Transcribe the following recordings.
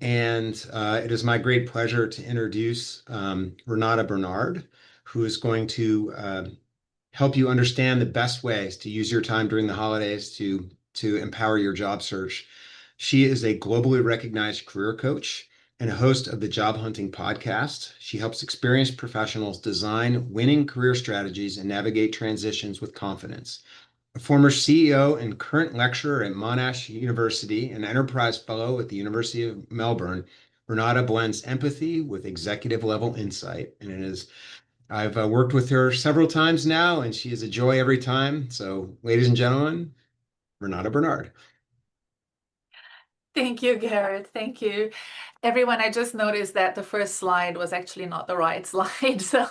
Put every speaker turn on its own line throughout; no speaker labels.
And it is my great pleasure to introduce Renata Bernarde, who is going to help you understand the best ways to use your time during the holidays to empower your job search. She is a globally recognized career coach and a host of the Job Hunting podcast. She helps experienced professionals design winning career strategies and navigate transitions with confidence. A former CEO and current lecturer at Monash University and enterprise fellow at the University of Melbourne, Renata blends empathy with executive level insight. And I've worked with her several times now, and she is a joy every time. So, ladies and gentlemen, Renata Bernarde.
Thank you, Garrett. Thank you. Everyone, I just noticed that the first slide was actually not the right slide. So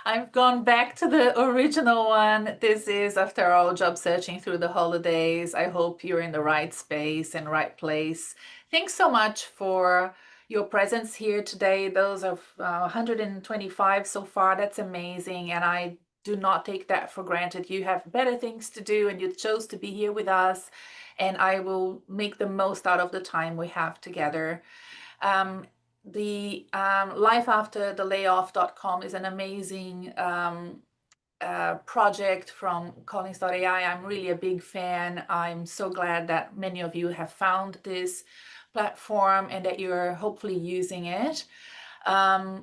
I've gone back to the original one. This is, after all, job searching through the holidays. I hope you're in the right space and right place. Thanks so much for your presence here today. Those are 125 so far. That's amazing. And I do not take that for granted. You have better things to do and you chose to be here with us. And I will make the most out of the time we have together. The Life After the Layoff.com is an amazing project from Callings.ai. I'm really a big fan. I'm so glad that many of you have found this platform and that you're hopefully using it.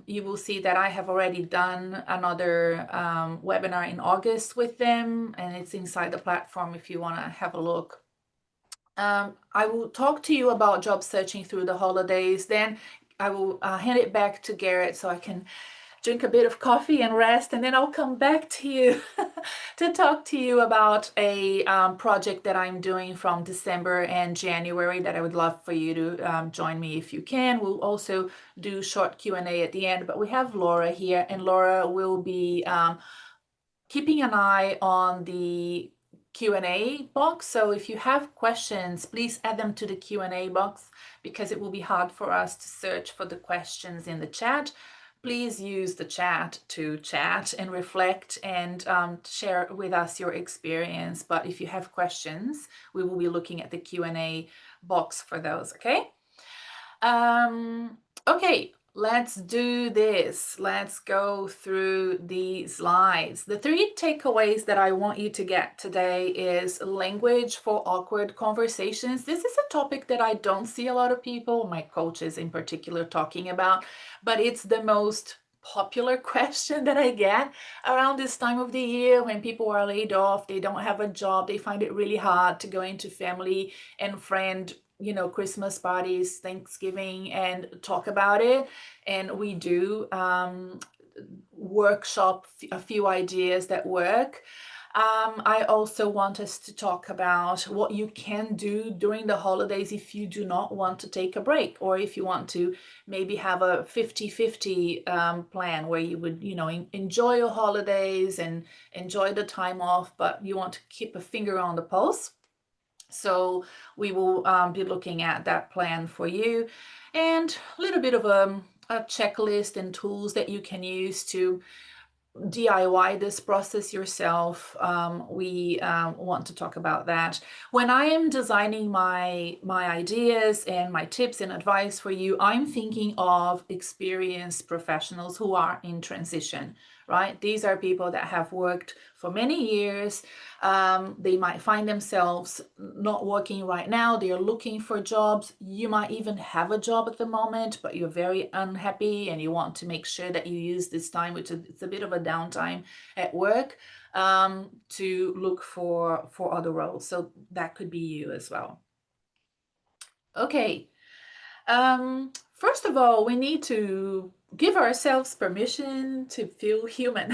You will see that I have already done another webinar in August with them, and it's inside the platform if you want to have a look. I will talk to you about job searching through the holidays. Then I will hand it back to Garrett so I can drink a bit of coffee and rest, and then I'll come back to you to talk to you about a project that I'm doing from December and January that I would love for you to join me if you can. We'll also do short Q&A at the end, but we have Laura here, and Laura will be keeping an eye on the Q&A box. So if you have questions, please add them to the Q&A box because it will be hard for us to search for the questions in the chat. Please use the chat to chat and reflect and share with us your experience. But if you have questions, we will be looking at the Q&A box for those, okay? Okay. Let's do this. Let's go through the slides. The 3 takeaways that I want you to get today is language for awkward conversations. This is a topic that I don't see a lot of people, my coaches in particular, talking about, but it's the most popular question that I get around this time of the year when people are laid off, they don't have a job, they find it really hard to go into family and friend Christmas parties, Thanksgiving, and talk about it. And we do workshop a few ideas that work. I also want us to talk about what you can do during the holidays if you do not want to take a break, or if you want to maybe have a 50-50 plan where you would, enjoy your holidays and enjoy the time off, but you want to keep a finger on the pulse. So we will be looking at that plan for you, and a little bit of a checklist and tools that you can use to DIY this process yourself. We want to talk about that. When I am designing my ideas and my tips and advice for you, I'm thinking of experienced professionals who are in transition, right? These are people that have worked for many years. They might find themselves not working right now. They are looking for jobs. You might even have a job at the moment, but you're very unhappy and you want to make sure that you use this time, which is it's a bit of a downtime at work, to look for other roles. So that could be you as well. Okay. First of all, we need to give ourselves permission to feel human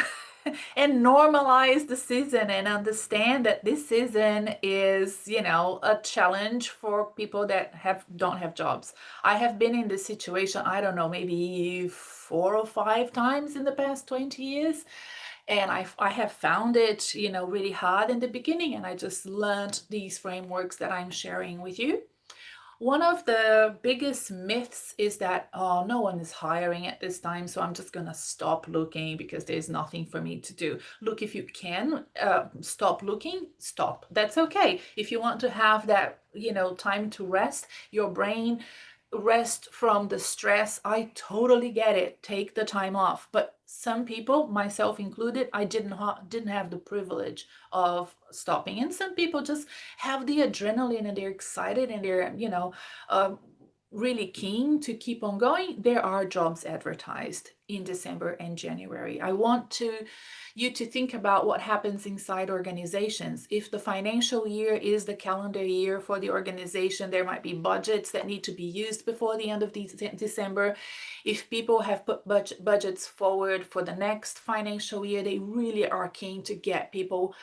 and normalize the season and understand that this season is, a challenge for people that don't have jobs. I have been in this situation, I don't know, maybe 4 or 5 times in the past 20 years. And I have found it, really hard in the beginning, and I just learned these frameworks that I'm sharing with you. One of the biggest myths is that, oh, no one is hiring at this time, so I'm just going to stop looking because there's nothing for me to do. Look, if you can stop looking, stop. That's okay. If you want to have that, time to rest, your brain rest from the stress. I totally get it. Take the time off. But some people, myself included, I didn't have the privilege of stopping. And some people just have the adrenaline and they're excited and they're, uh, really keen to keep on going. There are jobs advertised in December and January. I want you to think about what happens inside organizations. If the financial year is the calendar year for the organization, there might be budgets that need to be used before the end of December. If people have put budgets forward for the next financial year, they really are keen to get people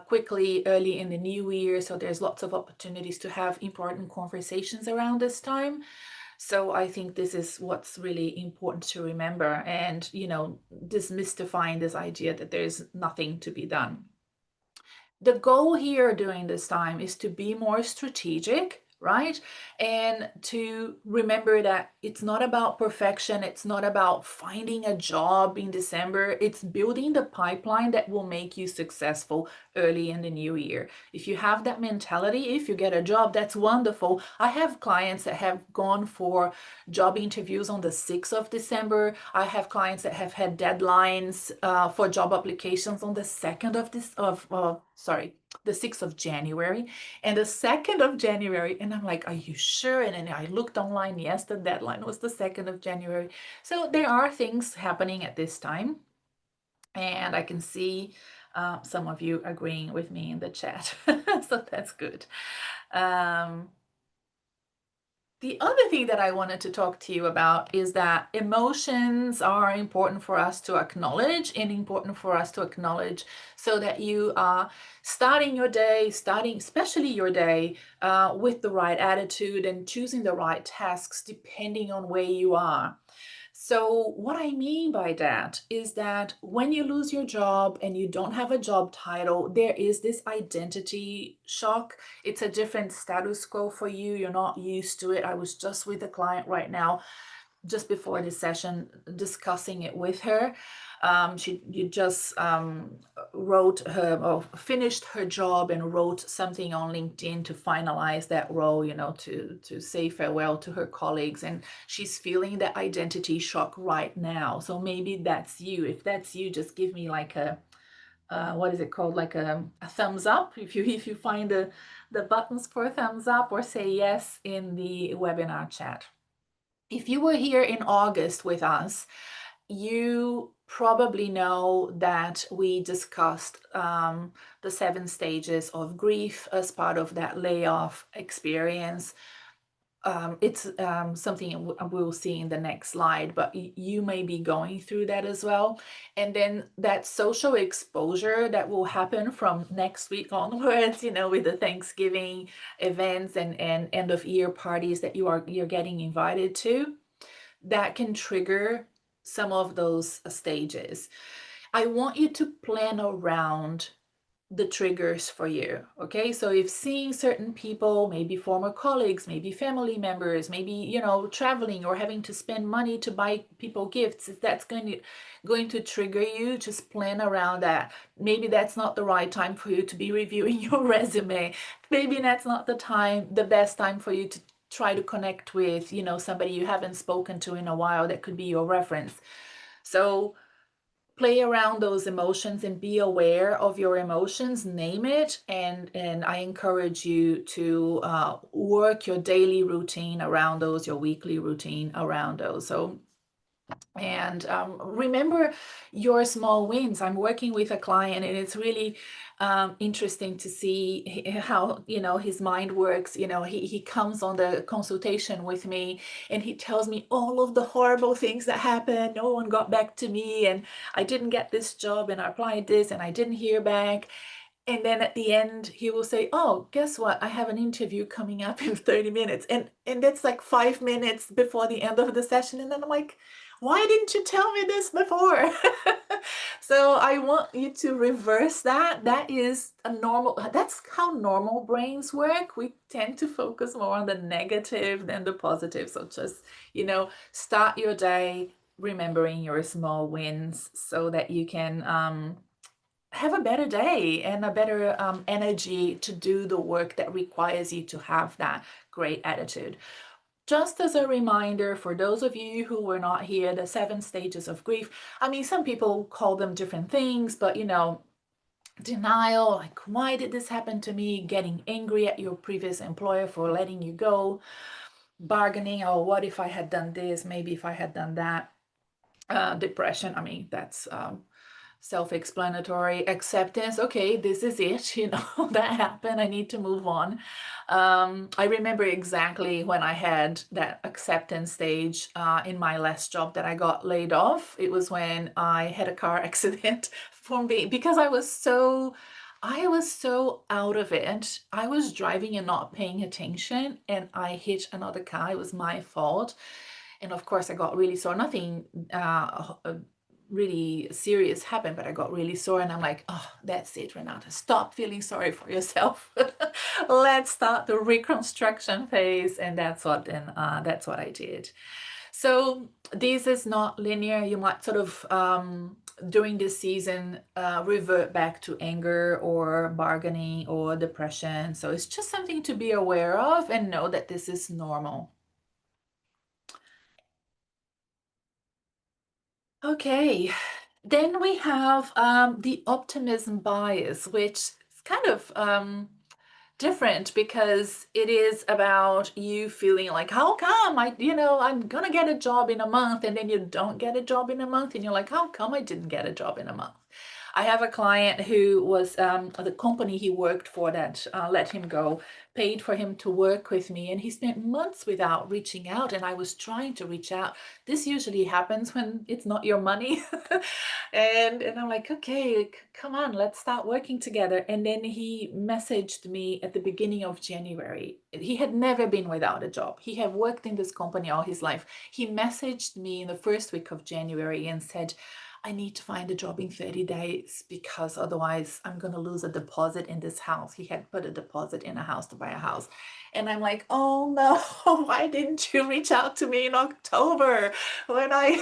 quickly early in the new year. So there's lots of opportunities to have important conversations around this time. So I think this is what's really important to remember, and demystifying this idea that there's nothing to be done. The goal here during this time is to be more strategic, right? And to remember that it's not about perfection. It's not about finding a job in December. It's building the pipeline that will make you successful early in the new year. If you have that mentality, if you get a job, that's wonderful. I have clients that have gone for job interviews on the 6th of December. I have clients that have had deadlines for job applications on the 2nd of this of sorry, the 6th of January and the 2nd of January. And I'm like, are you sure? And then I looked online. Yes, the deadline was the 2nd of January. So there are things happening at this time. And I can see some of you agreeing with me in the chat. So that's good. Um, the other thing that I wanted to talk to you about is that emotions are important for us to acknowledge, and important for us to acknowledge so that you are starting your day, especially your day, with the right attitude and choosing the right tasks depending on where you are. So, what I mean by that is that when you lose your job and you don't have a job title, there is this identity shock. It's a different status quo for you. You're not used to it. I was just with a client right now, just before this session, discussing it with her. She you just wrote her or finished her job and wrote something on LinkedIn to finalize that role, to say farewell to her colleagues, and she's feeling that identity shock right now. So maybe that's you. If that's you, just give me like a what is it called, like a thumbs up if you find the buttons for a thumbs up, or say yes in the webinar chat. If you were here in August with us, you probably know that we discussed the 7 stages of grief as part of that layoff experience. It's something we'll see in the next slide, but you may be going through that as well. And then that social exposure that will happen from next week onwards, with the Thanksgiving events and end of year parties that you're getting invited to, that can trigger some of those stages. I want you to plan around the triggers for you. Okay, so if seeing certain people, maybe former colleagues, maybe family members, maybe traveling or having to spend money to buy people gifts, if that's going to trigger you, just plan around that. Maybe that's not the right time for you to be reviewing your resume. Maybe that's not the best time for you to try to connect with somebody you haven't spoken to in a while that could be your reference. So play around those emotions and be aware of your emotions, name it, and I encourage you to work your daily routine around those, your weekly routine around those. So, and remember your small wins. I'm working with a client, and it's really interesting to see how his mind works. He comes on the consultation with me, and he tells me all of the horrible things that happened. No one got back to me, and I didn't get this job, and I applied this, and I didn't hear back. And then at the end, he will say, "Oh, guess what? I have an interview coming up in 30 minutes." And that's like 5 minutes before the end of the session. And then I'm like, why didn't you tell me this before? So I want you to reverse that. That's how normal brains work. We tend to focus more on the negative than the positive. So just, start your day remembering your small wins so that you can have a better day and a better energy to do the work that requires you to have that great attitude. Just as a reminder for those of you who were not here, the 7 stages of grief. I mean, some people call them different things, but denial, like, why did this happen to me? Getting angry at your previous employer for letting you go. Bargaining, oh, what if I had done this? Maybe if I had done that. Depression, I mean, that's self-explanatory. Acceptance, okay, this is it, that happened, I need to move on. I remember exactly when I had that acceptance stage in my last job that I got laid off. It was when I had a car accident because I was so out of it. I was driving and not paying attention, and I hit another car. It was my fault. And of course, I got really sore. Nothing really serious happened, but I got really sore. And I'm like, oh, that's it, Renata. Stop feeling sorry for yourself. Let's start the reconstruction phase. And that's what I did. So this is not linear. You might sort of during this season revert back to anger or bargaining or depression. So it's just something to be aware of and know that this is normal. Okay, then we have the optimism bias, which is kind of different because it is about you feeling like, how come I'm gonna get a job in a month, and then you don't get a job in a month, and you're like, how come I didn't get a job in a month? I have a client who was the company he worked for that let him go, paid for him to work with me, and he spent months without reaching out. And I was trying to reach out. This usually happens when it's not your money. And I'm like, okay, come on, let's start working together. And then he messaged me at the beginning of January. He had never been without a job. He had worked in this company all his life. He messaged me in the first week of January and said, I need to find a job in 30 days because otherwise I'm going to lose a deposit in this house. He had put a deposit in a house to buy a house. And I'm like, oh no, why didn't you reach out to me in October when I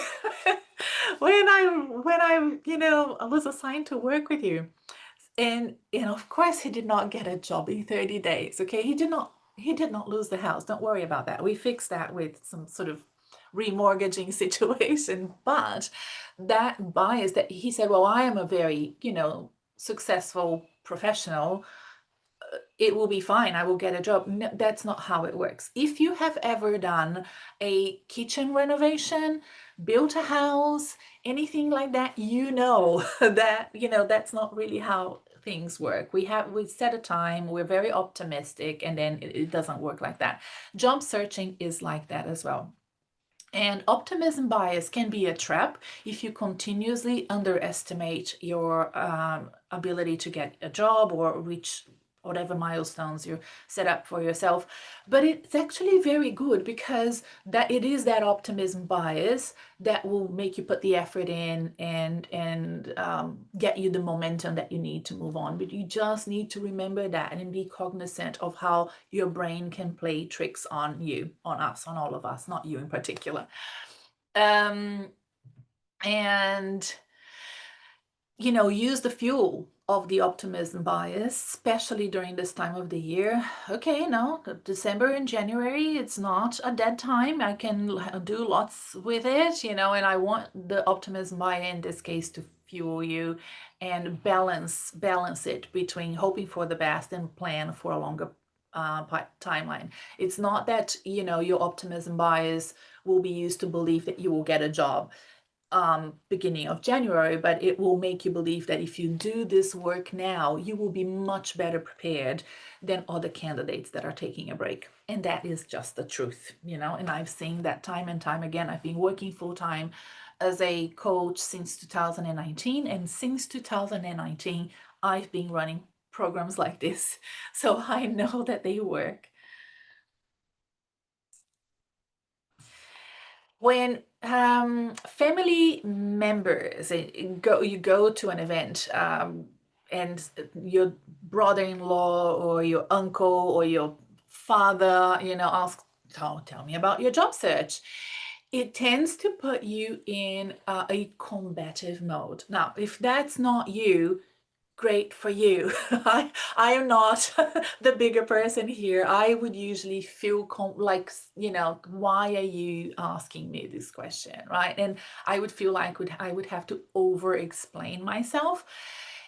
I was assigned to work with you? And of course he did not get a job in 30 days. Okay. He did not lose the house. Don't worry about that. We fixed that with some sort of remortgaging situation. But that bias that he said, well, I am a very, successful professional, it will be fine. I will get a job. No, that's not how it works. If you have ever done a kitchen renovation, built a house, anything like that, that's not really how things work. We set a time, we're very optimistic, and then it doesn't work like that. Job searching is like that as well. And optimism bias can be a trap if you continuously underestimate your ability to get a job or reach whatever milestones you set up for yourself. But it's actually very good because that it is that optimism bias that will make you put the effort in and get you the momentum that you need to move on. But you just need to remember that and be cognizant of how your brain can play tricks on you, on us, on all of us, not you in particular. Um, and use the fuel of the optimism bias, especially during this time of the year. Okay, no, December and January, it's not a dead time. I can do lots with it, and I want the optimism bias in this case to fuel you and balance it between hoping for the best and plan for a longer timeline. It's not that, your optimism bias will be used to believe that you will get a job beginning of January, but it will make you believe that if you do this work now, you will be much better prepared than other candidates that are taking a break. And that is just the truth, and I've seen that time and time again. I've been working full time as a coach since 2019, and since 2019, I've been running programs like this. So I know that they work. When family members you go to an event, and your brother-in-law or your uncle or your father asks, tell me about your job search, it tends to put you in a combative mode. Now if that's not you, great for you. I am not the bigger person here. I would usually feel like, why are you asking me this question, right? And I would feel like I would have to over explain myself.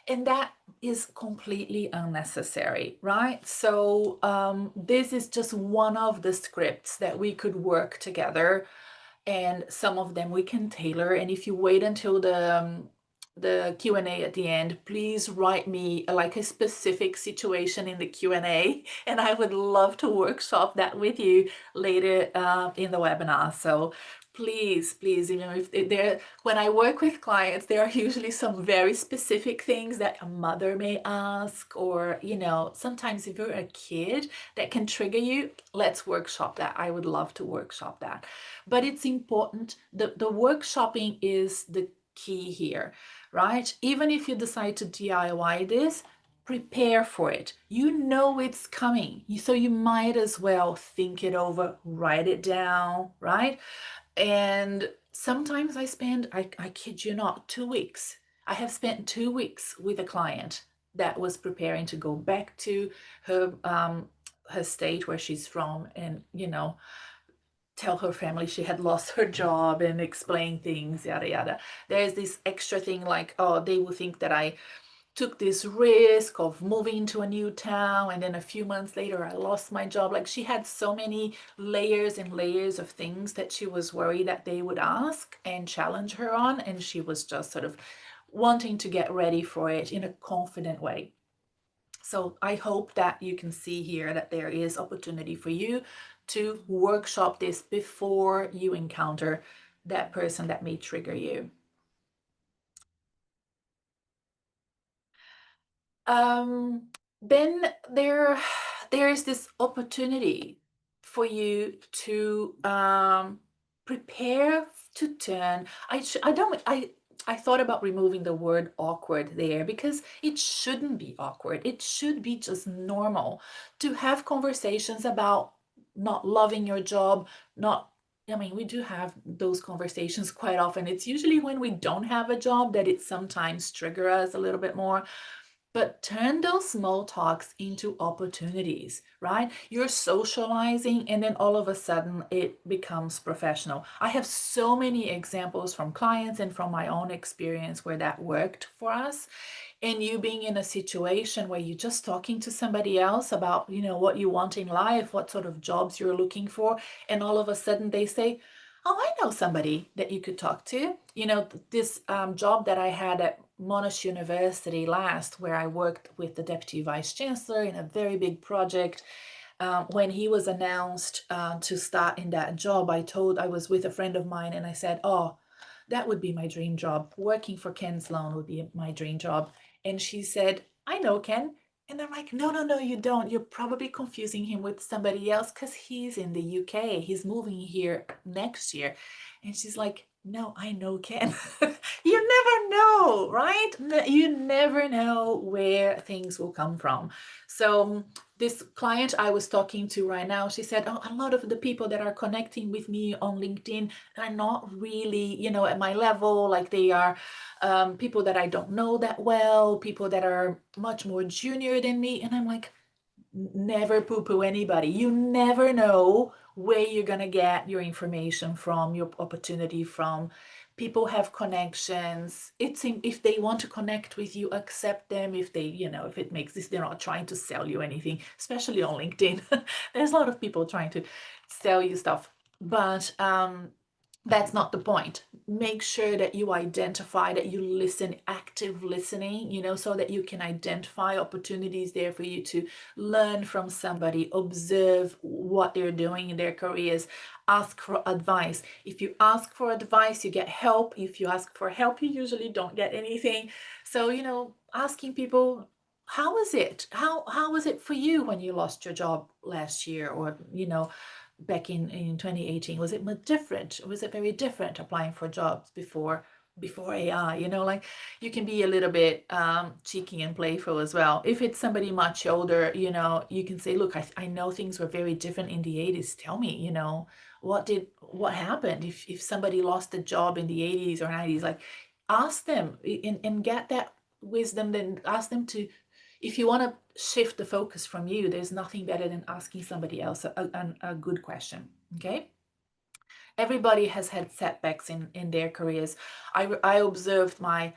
And that is completely unnecessary, right? So this is just one of the scripts that we could work together, and some of them we can tailor. And if you wait until the Q&A at the end, please write me like a specific situation in the Q&A, and I would love to workshop that with you later in the webinar. So please, if there, when I work with clients, there are usually some very specific things that a mother may ask, or sometimes if you're a kid that can trigger you. Let's workshop that. I would love to workshop that. But it's important, the workshopping is the key here, right? Even if you decide to DIY this, prepare for it. You know it's coming, so you might as well think it over, write it down, right? And sometimes I kid you not, 2 weeks. I have spent 2 weeks with a client that was preparing to go back to her state where she's from, and tell her family she had lost her job and explain things, yada yada. There's this extra thing like, oh, they will think that I took this risk of moving to a new town, and then a few months later I lost my job. Like, she had so many layers and layers of things that she was worried that they would ask and challenge her on, and she was just sort of wanting to get ready for it in a confident way. So I hope that you can see here that there is opportunity for you to workshop this before you encounter that person that may trigger you. Then there is this opportunity for you to prepare to turn. I thought about removing the word awkward there, because it shouldn't be awkward. It should be just normal to have conversations about not loving your job, not I mean, we do have those conversations quite often. It's usually when we don't have a job that it sometimes triggers us a little bit more. But turn those small talks into opportunities, right? You're socializing, and then all of a sudden it becomes professional. I have so many examples from clients and from my own experience where that worked for us. And you being in a situation where you're just talking to somebody else about, what you want in life, what sort of jobs you're looking for, and all of a sudden they say, oh, I know somebody that you could talk to. This job that I had at Monash University last, where I worked with the Deputy Vice Chancellor in a very big project. When he was announced to start in that job, I was with a friend of mine, and I said, oh, that would be my dream job. Working for Ken Sloan would be my dream job. And she said, I know Ken. And I'm like, no, no, no, you don't. You're probably confusing him with somebody else, because he's in the UK. He's moving here next year. And she's like, no, I know Ken. You never know, right? You never know where things will come from. So this client I was talking to right now, she said, oh, a lot of the people that are connecting with me on LinkedIn are not really, at my level. Like, they are people that I don't know that well, people that are much more junior than me. And I'm like, never poo-poo anybody. You never know where you're going to get your information from, your opportunity from. People have connections. If they want to connect with you, accept them. If they, if it makes this, they're not trying to sell you anything, especially on LinkedIn. There's a lot of people trying to sell you stuff. But that's not the point. Make sure that you identify, that you listen, active listening, so that you can identify opportunities there for you to learn from somebody, observe what they're doing in their careers, ask for advice. If you ask for advice, you get help. If you ask for help, you usually don't get anything. So, asking people, how was it? How was it for you when you lost your job last year, or, back in 2018? Was it much different? Was it very different applying for jobs before AI? Like, you can be a little bit cheeky and playful as well. If it's somebody much older, you can say, look, I know things were very different in the 80s. Tell me, what happened if somebody lost a job in the 80s or 90s? Like, ask them and get that wisdom, then ask them to, if you want to shift the focus from you, there's nothing better than asking somebody else a good question. Okay. Everybody has had setbacks in their careers. I observed my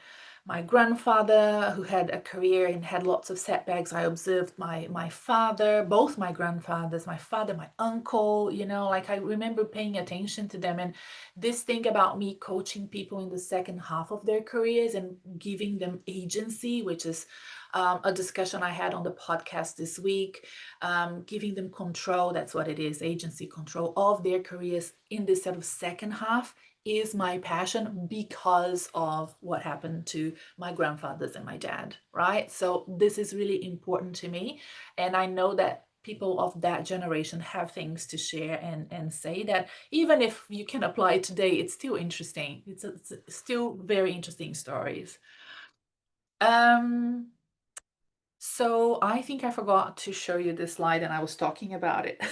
grandfather, who had a career and had lots of setbacks. I observed my father, both my grandfathers, my father, my uncle, like I remember paying attention to them. And this thing about me coaching people in the second half of their careers and giving them agency, which is a discussion I had on the podcast this week, giving them control, that's what it is, agency, control of their careers in this sort of second half, is my passion because of what happened to my grandfathers and my dad, right? So this is really important to me. And I know that people of that generation have things to share and say that even if you can apply today, it's still interesting. It's still very interesting stories. So I think I forgot to show you this slide and I was talking about it.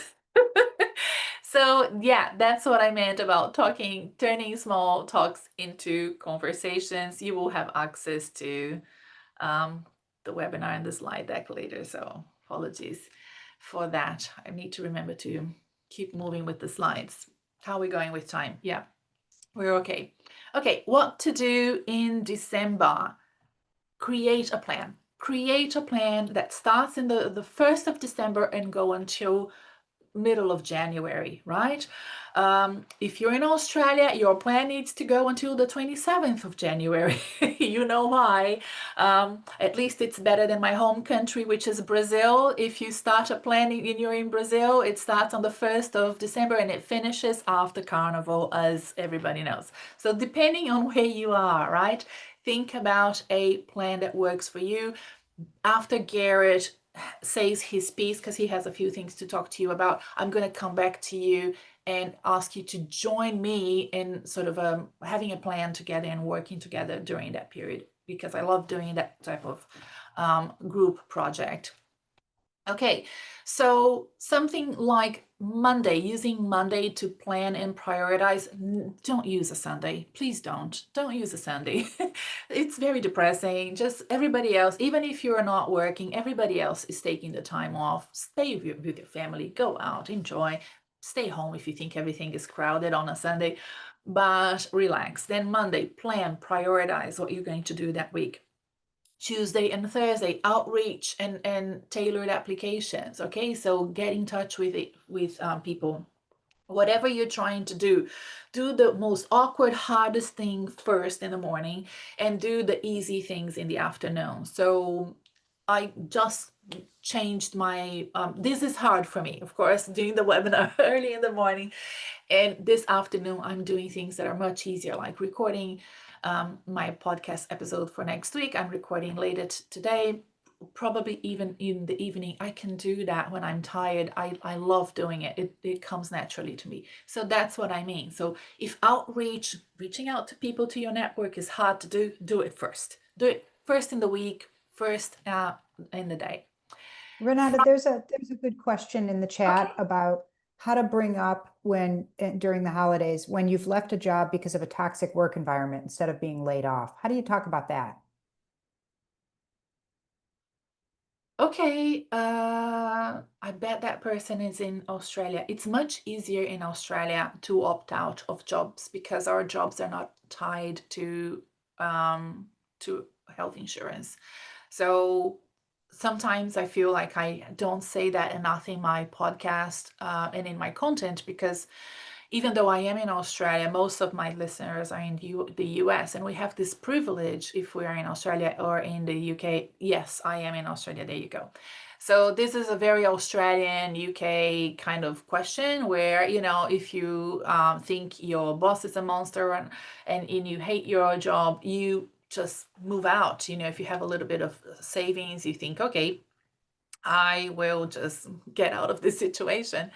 So yeah, that's what I meant about turning small talks into conversations. You will have access to the webinar and the slide deck later, so apologies for that. I need to remember to keep moving with the slides. How are we going with time? Yeah, we're okay. Okay, what to do in December? Create a plan. Create a plan that starts in the 1st of December and go until middle of January, right? If you're in Australia, your plan needs to go until the 27th of January. You know why? At least it's better than my home country, which is Brazil. If you start a plan and you're in Brazil, it starts on the 1st of December and it finishes after Carnival, as everybody knows. So depending on where you are, right? Think about a plan that works for you. After Garrett says his piece, because he has a few things to talk to you about, I'm going to come back to you and ask you to join me in sort of having a plan together and working together during that period, because I love doing that type of group project. Okay, so something like Monday, using Monday to plan and prioritize. Don't use a Sunday. Please don't. Don't use a Sunday. It's very depressing. Just everybody else, even if you're not working, everybody else is taking the time off. Stay with your family, go out, enjoy. Stay home if you think everything is crowded on a Sunday, but relax. Then Monday, plan, prioritize what you're going to do that week. Tuesday and Thursday, outreach and tailored applications. Okay, so get in touch with people. Whatever you're trying to do the most awkward, hardest thing first in the morning and do the easy things in the afternoon. So I just changed my, this is hard for me, of course, doing the webinar early in the morning. And this afternoon, I'm doing things that are much easier, like recording my podcast episode for next week. I'm recording later today, probably even in the evening. I can do that when I'm tired. I love doing it. It comes naturally to me. So that's what I mean. So if reaching out to people, to your network is hard to do it first. Do it first in the week, first in the day.
Renata, there's a good question in the
Okay.
chat about how to bring up during the holidays when you've left a job because of a toxic work environment instead of being laid off. How do you talk about that?
Okay, I bet that person is in Australia. It's much easier in Australia to opt out of jobs because our jobs are not tied to health insurance. So sometimes I feel like I don't say that enough in my podcast and in my content, because even though I am in Australia, most of my listeners are in the US, and we have this privilege if we are in Australia or in the UK. Yes, I am in Australia. There you go. So this is a very Australian, UK kind of question where, if you think your boss is a monster and you hate your job, you just move out. If you have a little bit of savings, you think, okay, I will just get out of this situation.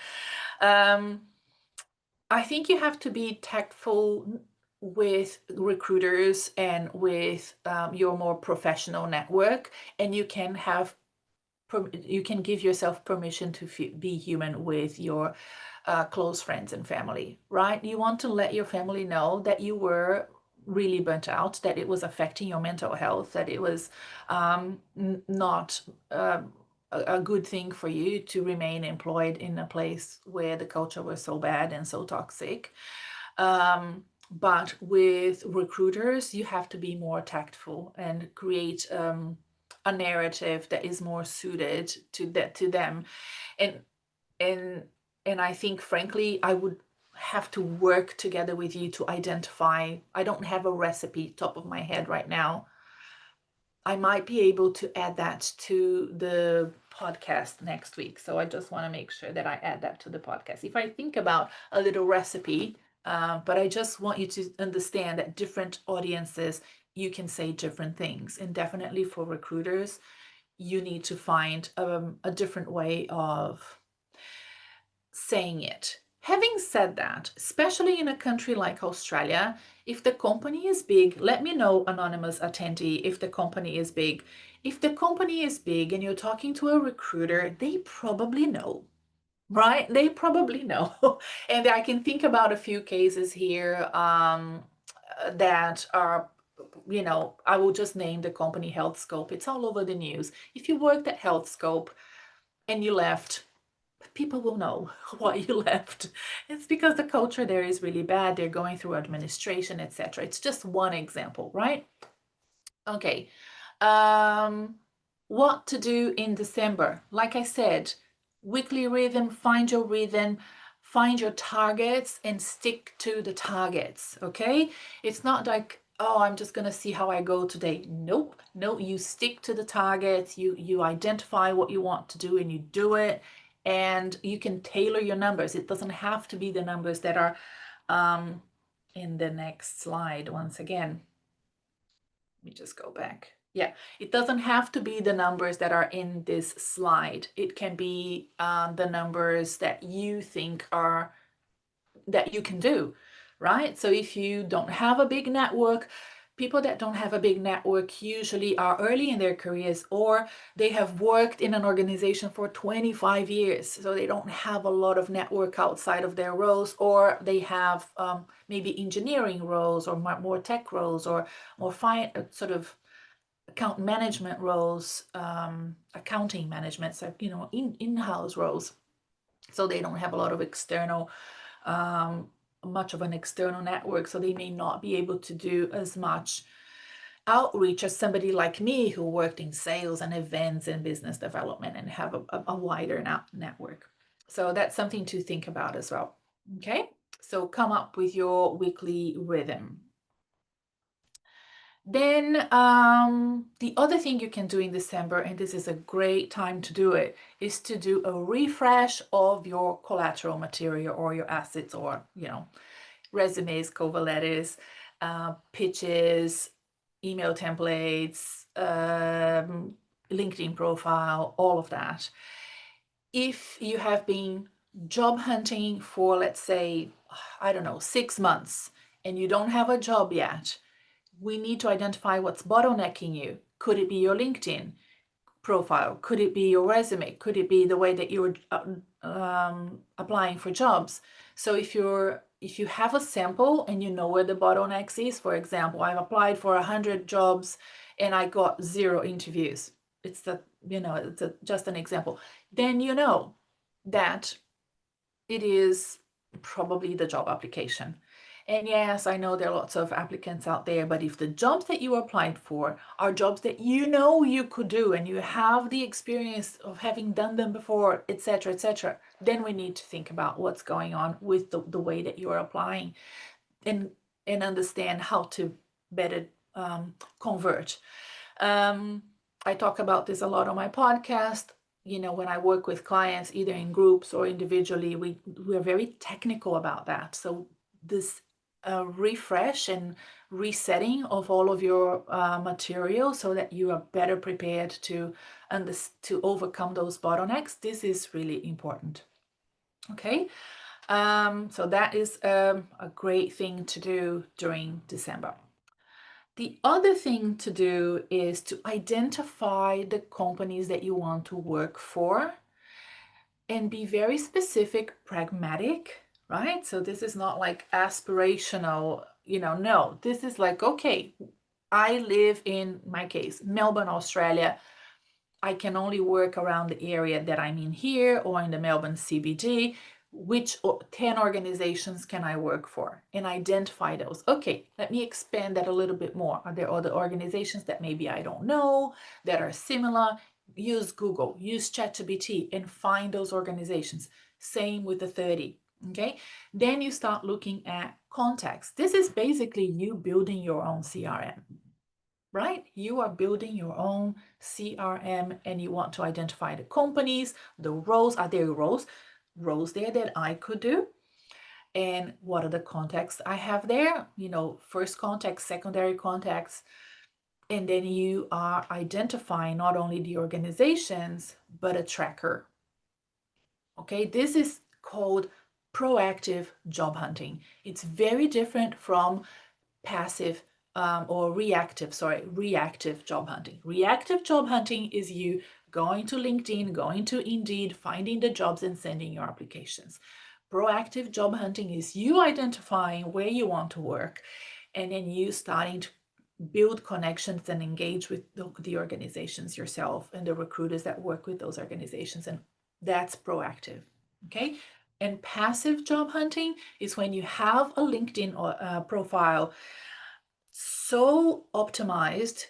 I think you have to be tactful with recruiters and with your more professional network, and you can give yourself permission to be human with your close friends and family, right? You want to let your family know that you were really burnt out, that it was affecting your mental health, that it was not a good thing for you to remain employed in a place where the culture was so bad and so toxic. But with recruiters, you have to be more tactful and create a narrative that is more suited to them. And and and I think, frankly, I would have to work together with you to identify. I don't have a recipe top of my head right now. I might be able to add that to the podcast next week. So I just want to make sure that I add that to the podcast. If I think about a little recipe, but I just want you to understand that different audiences, you can say different things. And definitely for recruiters, you need to find a different way of saying it. Having said that, especially in a country like Australia, if the company is big, let me know, anonymous attendee, if the company is big. If the company is big and you're talking to a recruiter, they probably know, right? They probably know. And I can think about a few cases here that are, I will just name the company HealthScope. It's all over the news. If you worked at HealthScope and you left, people will know why you left. It's because the culture there is really bad. They're going through administration, etc. It's just one example, right? Okay. What to do in December? Like I said, weekly rhythm, find your targets and stick to the targets, okay? It's not like, oh, I'm just gonna see how I go today. Nope. No, you stick to the targets, you identify what you want to do and you do it, and you can tailor your numbers. It doesn't have to be the numbers that are in the next slide once again. Let me just go back. Yeah, it doesn't have to be the numbers that are in this slide. It can be the numbers that you think are that you can do, right? So if you don't have a big network, people that don't have a big network usually are early in their careers, or they have worked in an organization for 25 years. So they don't have a lot of network outside of their roles, or they have maybe engineering roles or more tech roles or more sort of account management roles, accounting management, so, in-house roles. So they don't have a lot of external much of an external network, so they may not be able to do as much outreach as somebody like me who worked in sales and events and business development and have a wider network. So that's something to think about as well. Okay, so come up with your weekly rhythm. Then the other thing you can do in December, and this is a great time to do it, is to do a refresh of your collateral material or your assets, or resumes, cover letters, pitches, email templates, LinkedIn profile, all of that. If you have been job hunting for, let's say, I don't know, 6 months, and you don't have a job yet, we need to identify what's bottlenecking you. Could it be your LinkedIn profile? Could it be your resume? Could it be the way that you're applying for jobs? So if you have a sample and you know where the bottlenecks is, for example, I've applied for 100 jobs and I got 0 interviews. It's just an example. Then you know that it is probably the job application. And yes, I know there are lots of applicants out there, but if the jobs that you applied for are jobs that you know you could do and you have the experience of having done them before, etc., then we need to think about what's going on with the way that you're applying and understand how to better convert. I talk about this a lot on my podcast. When I work with clients, either in groups or individually, we're very technical about that. So this refresh and resetting of all of your material so that you are better prepared to overcome those bottlenecks. This is really important. Okay, so that is a great thing to do during December. The other thing to do is to identify the companies that you want to work for and be very specific, pragmatic, right? So this is not like aspirational, no, this is like, okay, I live in my case, Melbourne, Australia. I can only work around the area that I'm in here or in the Melbourne CBD. Which 10 organizations can I work for? And identify those. Okay, let me expand that a little bit more. Are there other organizations that maybe I don't know that are similar? Use Google, use ChatGPT and find those organizations. Same with the 30. Okay, then you start looking at contacts. This is basically you building your own CRM, right? You are building your own CRM and you want to identify the companies, the roles. Are there roles there that I could do? And what are the contacts I have there? First contacts, secondary contacts. And then you are identifying not only the organizations, but a tracker. Okay, this is called proactive job hunting. It's very different from passive or reactive job hunting. Reactive job hunting is you going to LinkedIn, going to Indeed, finding the jobs and sending your applications. Proactive job hunting is you identifying where you want to work and then you starting to build connections and engage with the organizations yourself and the recruiters that work with those organizations. And that's proactive. Okay. And passive job hunting is when you have a LinkedIn profile so optimized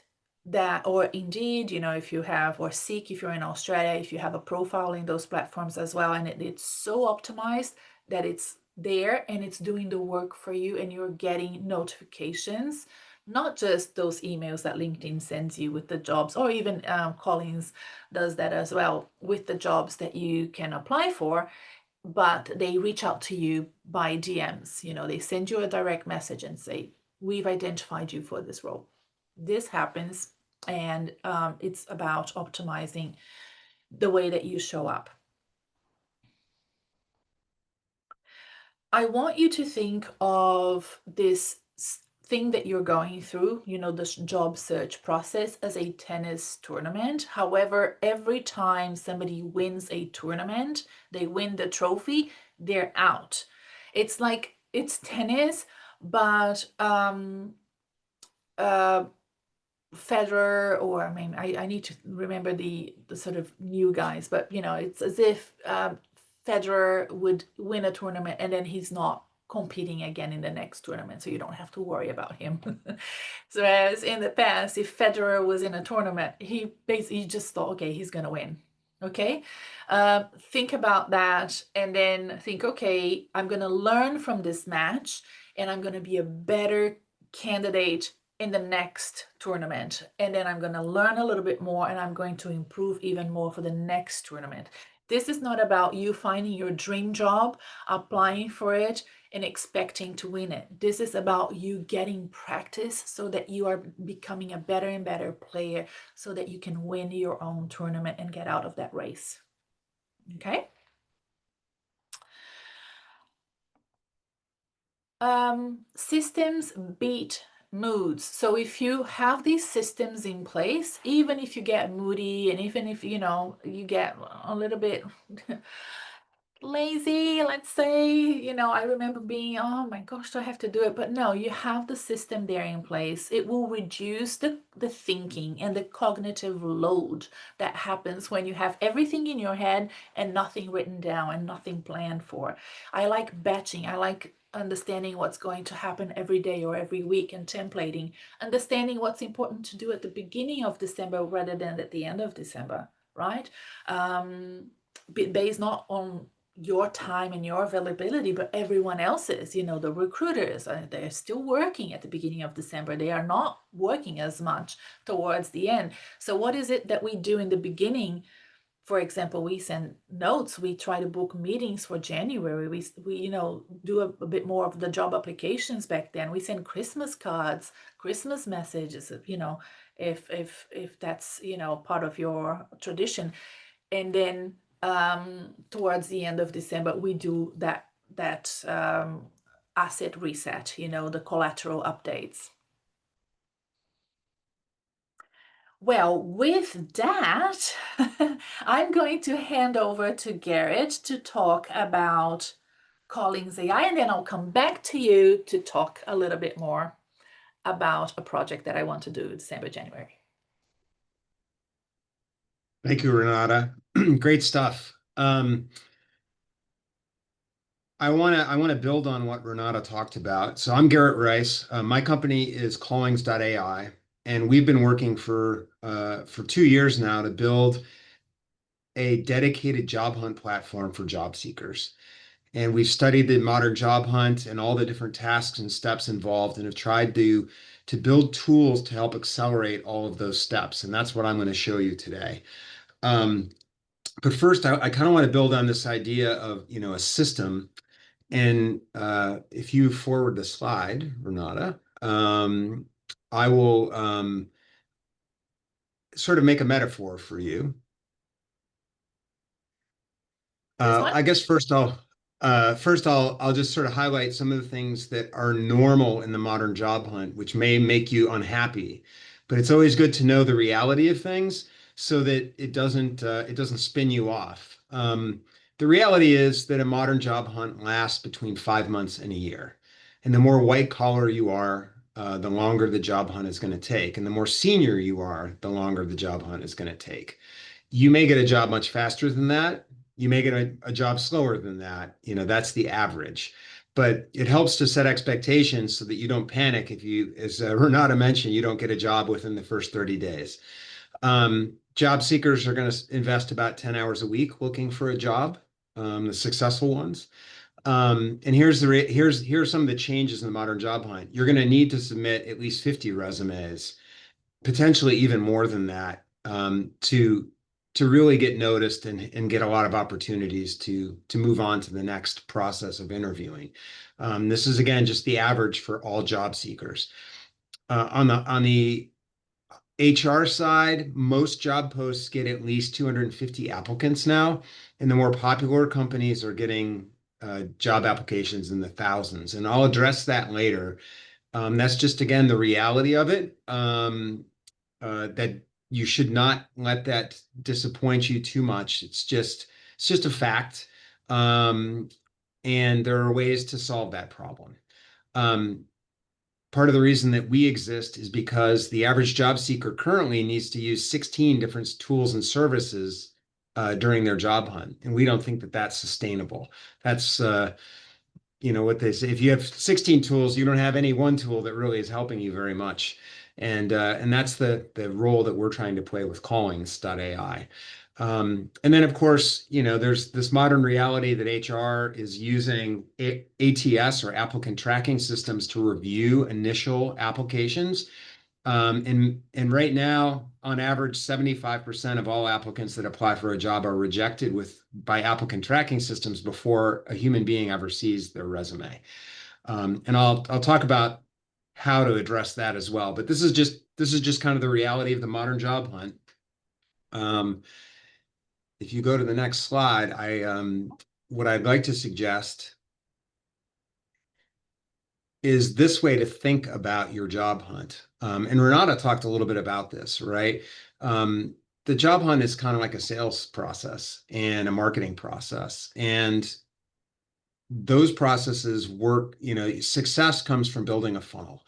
that, or Indeed, if you have, or Seek, if you're in Australia, if you have a profile in those platforms as well, and it's so optimized that it's there and it's doing the work for you and you're getting notifications, not just those emails that LinkedIn sends you with the jobs, or even Collins does that as well with the jobs that you can apply for, but they reach out to you by DMs. They send you a direct message and say, we've identified you for this role. This happens, and it's about optimizing the way that you show up. I want you to think of this thing that you're going through, this job search process, as a tennis tournament. However, every time somebody wins a tournament, they win the trophy, they're out. It's like it's tennis, but Federer, or I mean, I need to remember the sort of new guys, but it's as if Federer would win a tournament and then he's not competing again in the next tournament, so you don't have to worry about him. So as in the past, if Federer was in a tournament, he basically just thought, okay, he's gonna win. Okay, think about that and then think, okay, I'm gonna learn from this match and I'm gonna be a better candidate in the next tournament, and then I'm going to learn a little bit more and I'm going to improve even more for the next tournament. This is not about you finding your dream job, applying for it and expecting to win it. This is about you getting practice so that you are becoming a better and better player so that you can win your own tournament and get out of that race. Okay. Systems beat moods. So if you have these systems in place, even if you get moody and even if you get a little bit lazy, let's say, I remember being, oh my gosh, do I have to do it? But no, you have the system there in place. It will reduce the thinking and the cognitive load that happens when you have everything in your head and nothing written down and nothing planned for. I like batching. I like understanding what's going to happen every day or every week and templating, understanding what's important to do at the beginning of December rather than at the end of December, right? Based not on your time and your availability, but everyone else's, the recruiters, they're still working at the beginning of December. They are not working as much towards the end. So what is it that we do in the beginning? For example, we send notes, we try to book meetings for January. We do a bit more of the job applications back then. We send Christmas cards, Christmas messages, if that's, part of your tradition. And then towards the end of December, we do that asset reset, the collateral updates. Well, with that, I'm going to hand over to Garrett to talk about Callings.ai, and then I'll come back to you to talk a little bit more about a project that I want to do December, January.
Thank you, Renata. Great stuff. I want to build on what Renata talked about. So I'm Garrett Rice. My company is Callings.ai, and we've been working for 2 years now to build a dedicated job hunt platform for job seekers. And we've studied the modern job hunt and all the different tasks and steps involved, and have tried to build tools to help accelerate all of those steps. And that's what I'm going to show you today. Um, but first, I kind of want to build on this idea of, a system. And if you forward the slide, Renata, I will sort of make a metaphor for you.
This one?
I guess first I'll just sort of highlight some of the things that are normal in the modern job hunt, which may make you unhappy. But it's always good to know the reality of things so that it doesn't spin you off. The reality is that a modern job hunt lasts between 5 months and a year. And the more white collar you are, the longer the job hunt is going to take. And the more senior you are, the longer the job hunt is going to take. You may get a job much faster than that. You may get a job slower than that. That's the average. But it helps to set expectations so that you don't panic if you, as Renata mentioned, you don't get a job within the first 30 days. Job seekers are going to invest about 10 hours a week looking for a job, the successful ones. And here's some of the changes in the modern job hunt. You're going to need to submit at least 50 resumes, potentially even more than that, to really get noticed and get a lot of opportunities to move on to the next process of interviewing. This is again just the average for all job seekers. On the HR side, most job posts get at least 250 applicants now, and the more popular companies are getting job applications in the thousands. And I'll address that later. That's just again the reality of it. That you should not let that disappoint you too much. It's just a fact, um, and there are ways to solve that problem. Um, Part of the reason that we exist is because the average job seeker currently needs to use 16 different tools and services during their job hunt, and we don't think that that's sustainable. That's what they say. If you have 16 tools, you don't have any one tool that really is helping you very much. And that's the role that we're trying to play with Callings.ai. And then, of course, there's this modern reality that HR is using ATS, or applicant tracking systems, to review initial applications. And right now, on average, 75% of all applicants that apply for a job are rejected by applicant tracking systems before a human being ever sees their resume. And I'll talk about how to address that as well. But this is just kind of the reality of the modern job hunt. If you go to the next slide, what I'd like to suggest is this way to think about your job hunt. And Renata talked a little bit about this, right? The job hunt is kind of like a sales process and a marketing process. And those processes work, success comes from building a funnel.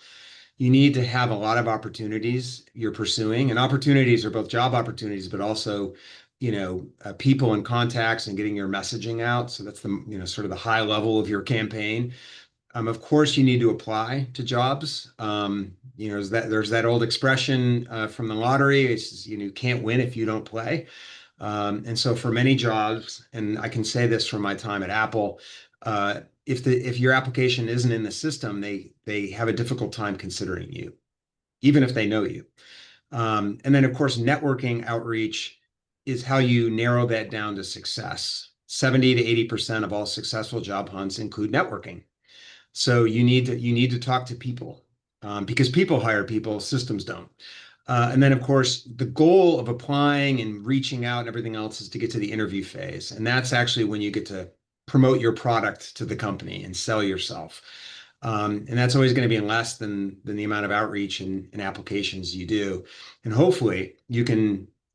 You need to have a lot of opportunities you're pursuing, and opportunities are both job opportunities, but also, people and contacts and getting your messaging out. So that's the, sort of the high level of your campaign. Of course, you need to apply to jobs. There's that old expression from the lottery. It's, you can't win if you don't play. And so for many jobs, and I can say this from my time at Apple, if your application isn't in the system, they have a difficult time considering you, even if they know you. And then, of course, networking outreach is how you narrow that down to success. 70 to 80% of all successful job hunts include networking. So you need to talk to people, because people hire people, systems don't. And then, of course, the goal of applying and reaching out and everything else is to get to the interview phase, and that's actually when you get to promote your product to the company and sell yourself. And that's always going to be less than the amount of outreach and applications you do. And hopefully, you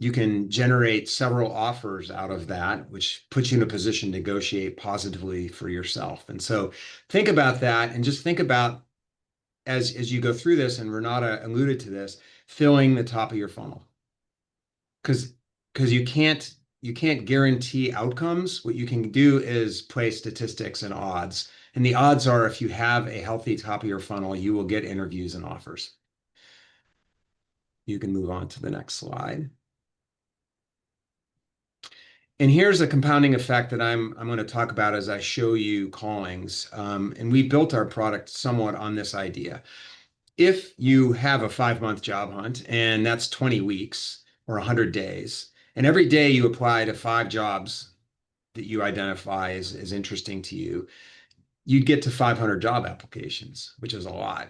you can generate several offers out of that, which puts you in a position to negotiate positively for yourself. And so think about that and just think about as you go through this, and Renata alluded to this, filling the top of your funnel. Because you can't guarantee outcomes. What you can do is play statistics and odds. And the odds are if you have a healthy top of your funnel, you will get interviews and offers. You can move on to the next slide. And here's a compounding effect that I'm going to talk about as I show you Callings. And we built our product somewhat on this idea. If you have a 5-month job hunt, and that's 20 weeks or 100 days, and every day you apply to 5 jobs that you identify as interesting to you, you'd get to 500 job applications, which is a lot.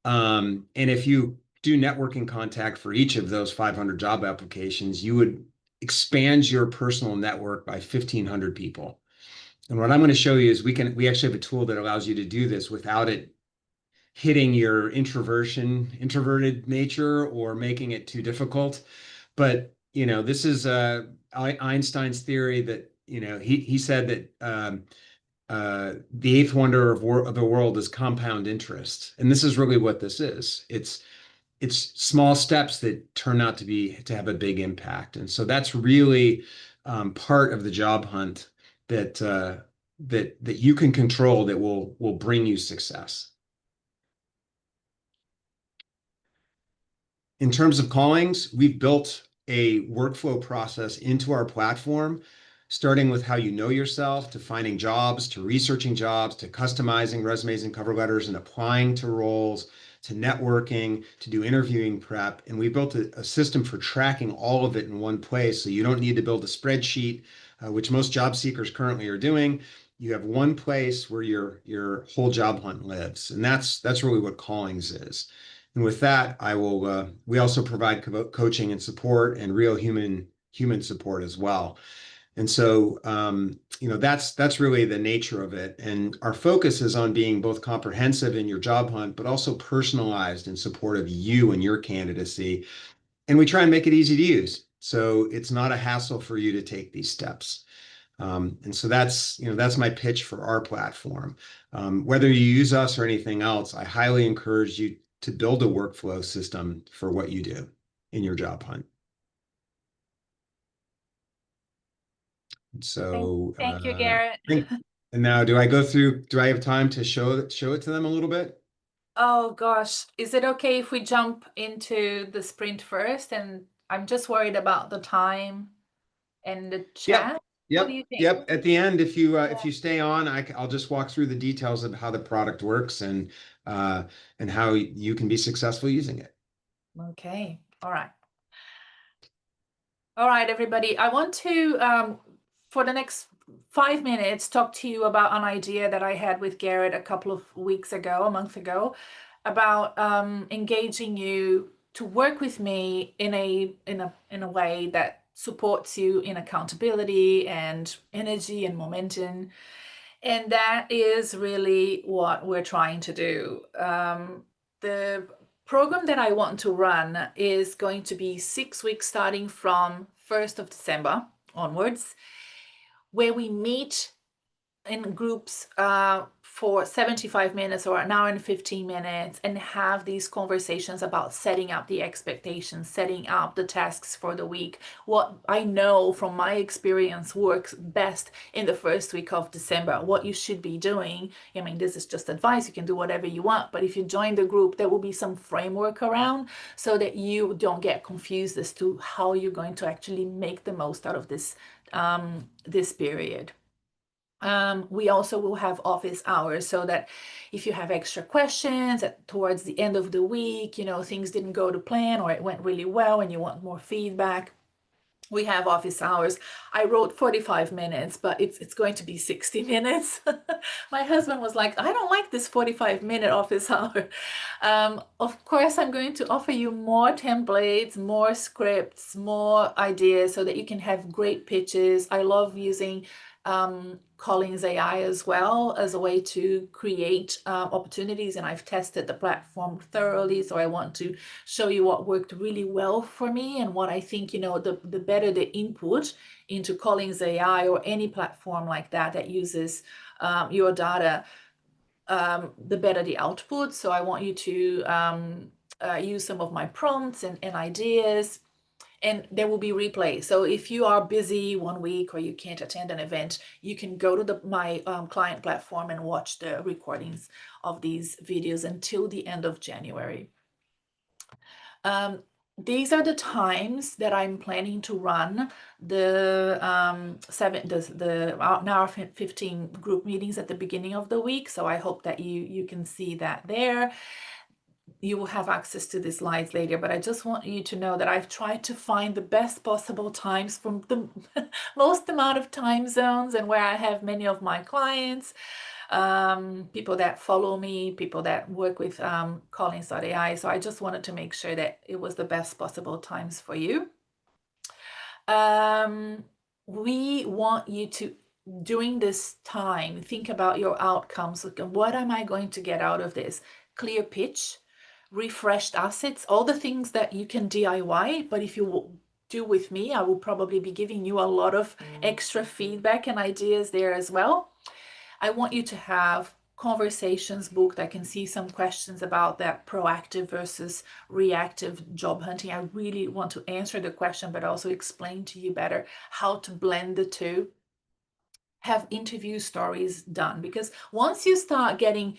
And if you do networking contact for each of those 500 job applications, you would expand your personal network by 1,500 people. And what I'm going to show you is we actually have a tool that allows you to do this without it hitting your introverted nature or making it too difficult. But this is Einstein's theory that he said that the eighth wonder of the world is compound interest, and this is really what this is. It's small steps that turn out to have a big impact, and so that's really part of the job hunt that that you can control that will bring you success. In terms of callings, we've built a workflow process into our platform, starting with how you know yourself, to finding jobs, to researching jobs, to customizing resumes and cover letters and applying to roles, to networking, to do interviewing prep. And we built a system for tracking all of it in one place. So you don't need to build a spreadsheet, which most job seekers currently are doing. You have one place where your whole job hunt lives. And that's really what Callings is. And with that, we also provide coaching and support and real human support as well. And so, that's really the nature of it. And our focus is on being both comprehensive in your job hunt, but also personalized in support of you and your candidacy. And we try and make it easy to use. So it's not a hassle for you to take these steps. And so that's my pitch for our platform. Whether you use us or anything else, I highly encourage you to build a workflow system for what you do in your job hunt. So,
Thank you, Garrett.
and now do I have time to show it to them a little bit?
Oh gosh, is it okay if we jump into the sprint first? And I'm just worried about the time and the
Yep.
chat. What do
Yep.
you think?
Yep. At the end, if you stay on, I'll just walk through the details of how the product works and how you can be successful using it.
Okay. All right. All right, everybody. I want to, for the next 5 minutes, talk to you about an idea that I had with Garrett a month ago, about engaging you to work with me in a way that supports you in accountability and energy and momentum. And that is really what we're trying to do. The program that I want to run is going to be 6 weeks starting from 1st of December onwards, where we meet in groups for 75 minutes or an hour and 15 minutes and have these conversations about setting up the expectations, setting up the tasks for the week. What I know from my experience works best in the first week of December, what you should be doing. I mean, this is just advice. You can do whatever you want, but if you join the group, there will be some framework around so that you don't get confused as to how you're going to actually make the most out of this period. We also will have office hours so that if you have extra questions towards the end of the week, things didn't go to plan or it went really well and you want more feedback, we have office hours. I wrote 45 minutes, but it's going to be 60 minutes. My husband was like, I don't like this 45-minute office hour. Of course, I'm going to offer you more templates, more scripts, more ideas so that you can have great pitches. I love using Callings.ai as well as a way to create opportunities, and I've tested the platform thoroughly, so I want to show you what worked really well for me and what I think, the better the input into Callings.ai or any platform like that uses your data, the better the output. So I want you to use some of my prompts and ideas, and there will be replay. So if you are busy one week or you can't attend an event, you can go to my client platform and watch the recordings of these videos until the end of January. These are the times that I'm planning to run the hour 15 group meetings at the beginning of the week. So I hope that you can see that there. You will have access to the slides later, but I just want you to know that I've tried to find the best possible times from the most amount of time zones and where I have many of my clients, people that follow me, people that work with Callings.ai. So I just wanted to make sure that it was the best possible times for you. We want you to, during this time, think about your outcomes. What am I going to get out of this? Clear pitch, refreshed assets, all the things that you can DIY, but if you do with me, I will probably be giving you a lot of extra feedback and ideas there as well. I want you to have conversations booked. I can see some questions about that proactive versus reactive job hunting. I really want to answer the question, but also explain to you better how to blend the two. Have interview stories done, because once you start getting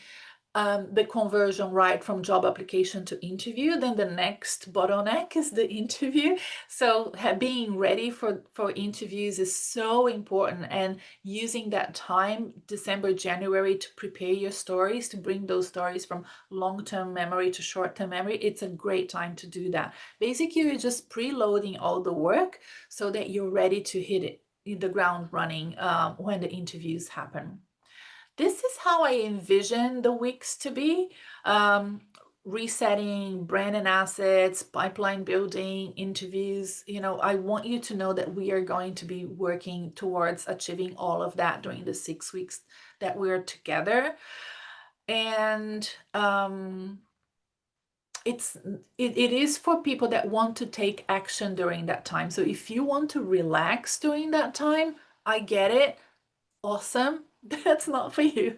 the conversion right from job application to interview, then the next bottleneck is the interview. So being ready for interviews is so important, and using that time, December, January, to prepare your stories, to bring those stories from long-term memory to short-term memory, it's a great time to do that. Basically, you're just preloading all the work so that you're ready to hit the ground running when the interviews happen. This is how I envision the weeks to be. Resetting brand and assets, pipeline building, interviews. I want you to know that we are going to be working towards achieving all of that during the 6 weeks that we're together. And it is for people that want to take action during that time. So if you want to relax during that time, I get it. Awesome. That's not for you.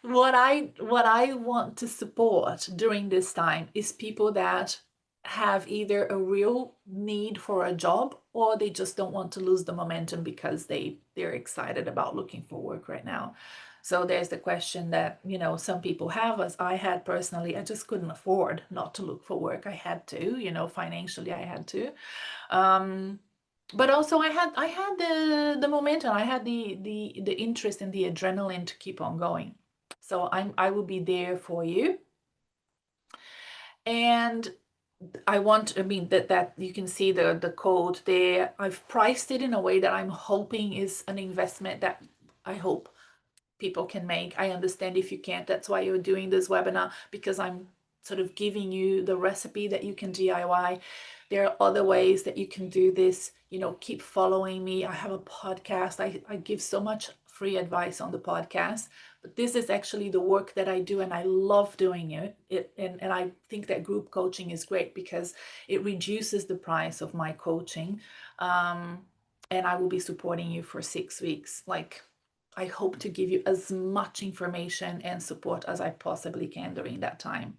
What I want to support during this time is people that have either a real need for a job, or they just don't want to lose the momentum because they're excited about looking for work right now. So there's the question that, some people have, as I had personally. I just couldn't afford not to look for work. I had to, financially I had to. But also I had the momentum, I had the interest and the adrenaline to keep on going. So I will be there for you. And that you can see the code there. I've priced it in a way that I'm hoping is an investment that I hope people can make. I understand if you can't, that's why you're doing this webinar, because I'm sort of giving you the recipe that you can DIY. There are other ways that you can do this. Keep following me. I have a podcast. I give so much free advice on the podcast, but this is actually the work that I do, and I love doing it. And I think that group coaching is great because it reduces the price of my coaching. And I will be supporting you for 6 weeks. I hope to give you as much information and support as I possibly can during that time.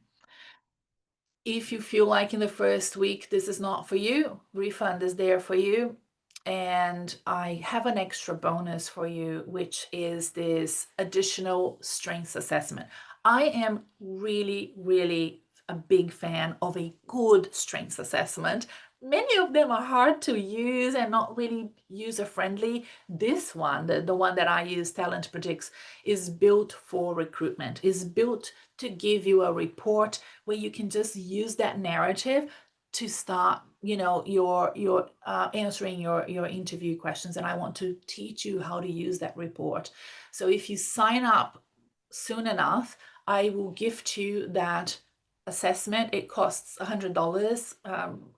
If you feel like in the first week this is not for you, refund is there for you. And I have an extra bonus for you, which is this additional strengths assessment. I am really, really a big fan of a good strengths assessment. Many of them are hard to use and not really user-friendly. This one, the one that I use, Talent Predicts, is built for recruitment, is built to give you a report where you can just use that narrative to start, your answering your interview questions. And I want to teach you how to use that report. So if you sign up soon enough, I will gift you that assessment. It costs $100,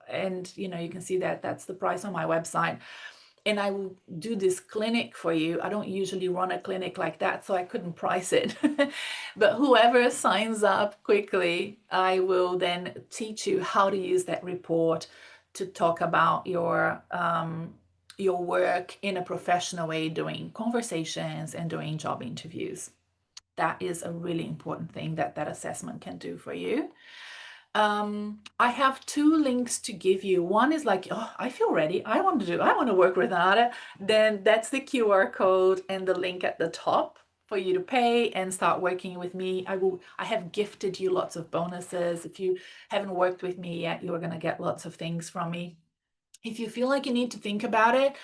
and you can see that that's the price on my website. and I will do this clinic for you. I don't usually run a clinic like that, so I couldn't price it. But whoever signs up quickly, I will then teach you how to use that report to talk about your work in a professional way, doing conversations and doing job interviews. That is a really important thing that that assessment can do for you. I have two links to give you. One is like, oh, I feel ready. I want to work with Renata. Then that's the QR code and the link at the top for you to pay and start working with me. I have gifted you lots of bonuses. If you haven't worked with me yet, you are going to get lots of things from me. If you feel like you need to think about it,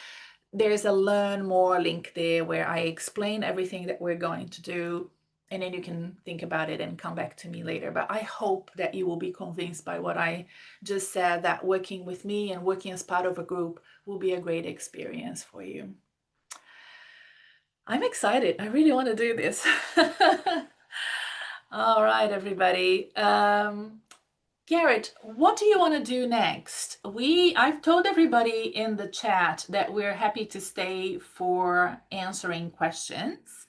there's a learn more link there where I explain everything that we're going to do, and then you can think about it and come back to me later. But I hope that you will be convinced by what I just said, that working with me and working as part of a group will be a great experience for you. I'm excited. I really want to do this. All right, everybody. Garrett, what do you want to do next? I've told everybody in the chat that we're happy to stay for answering questions.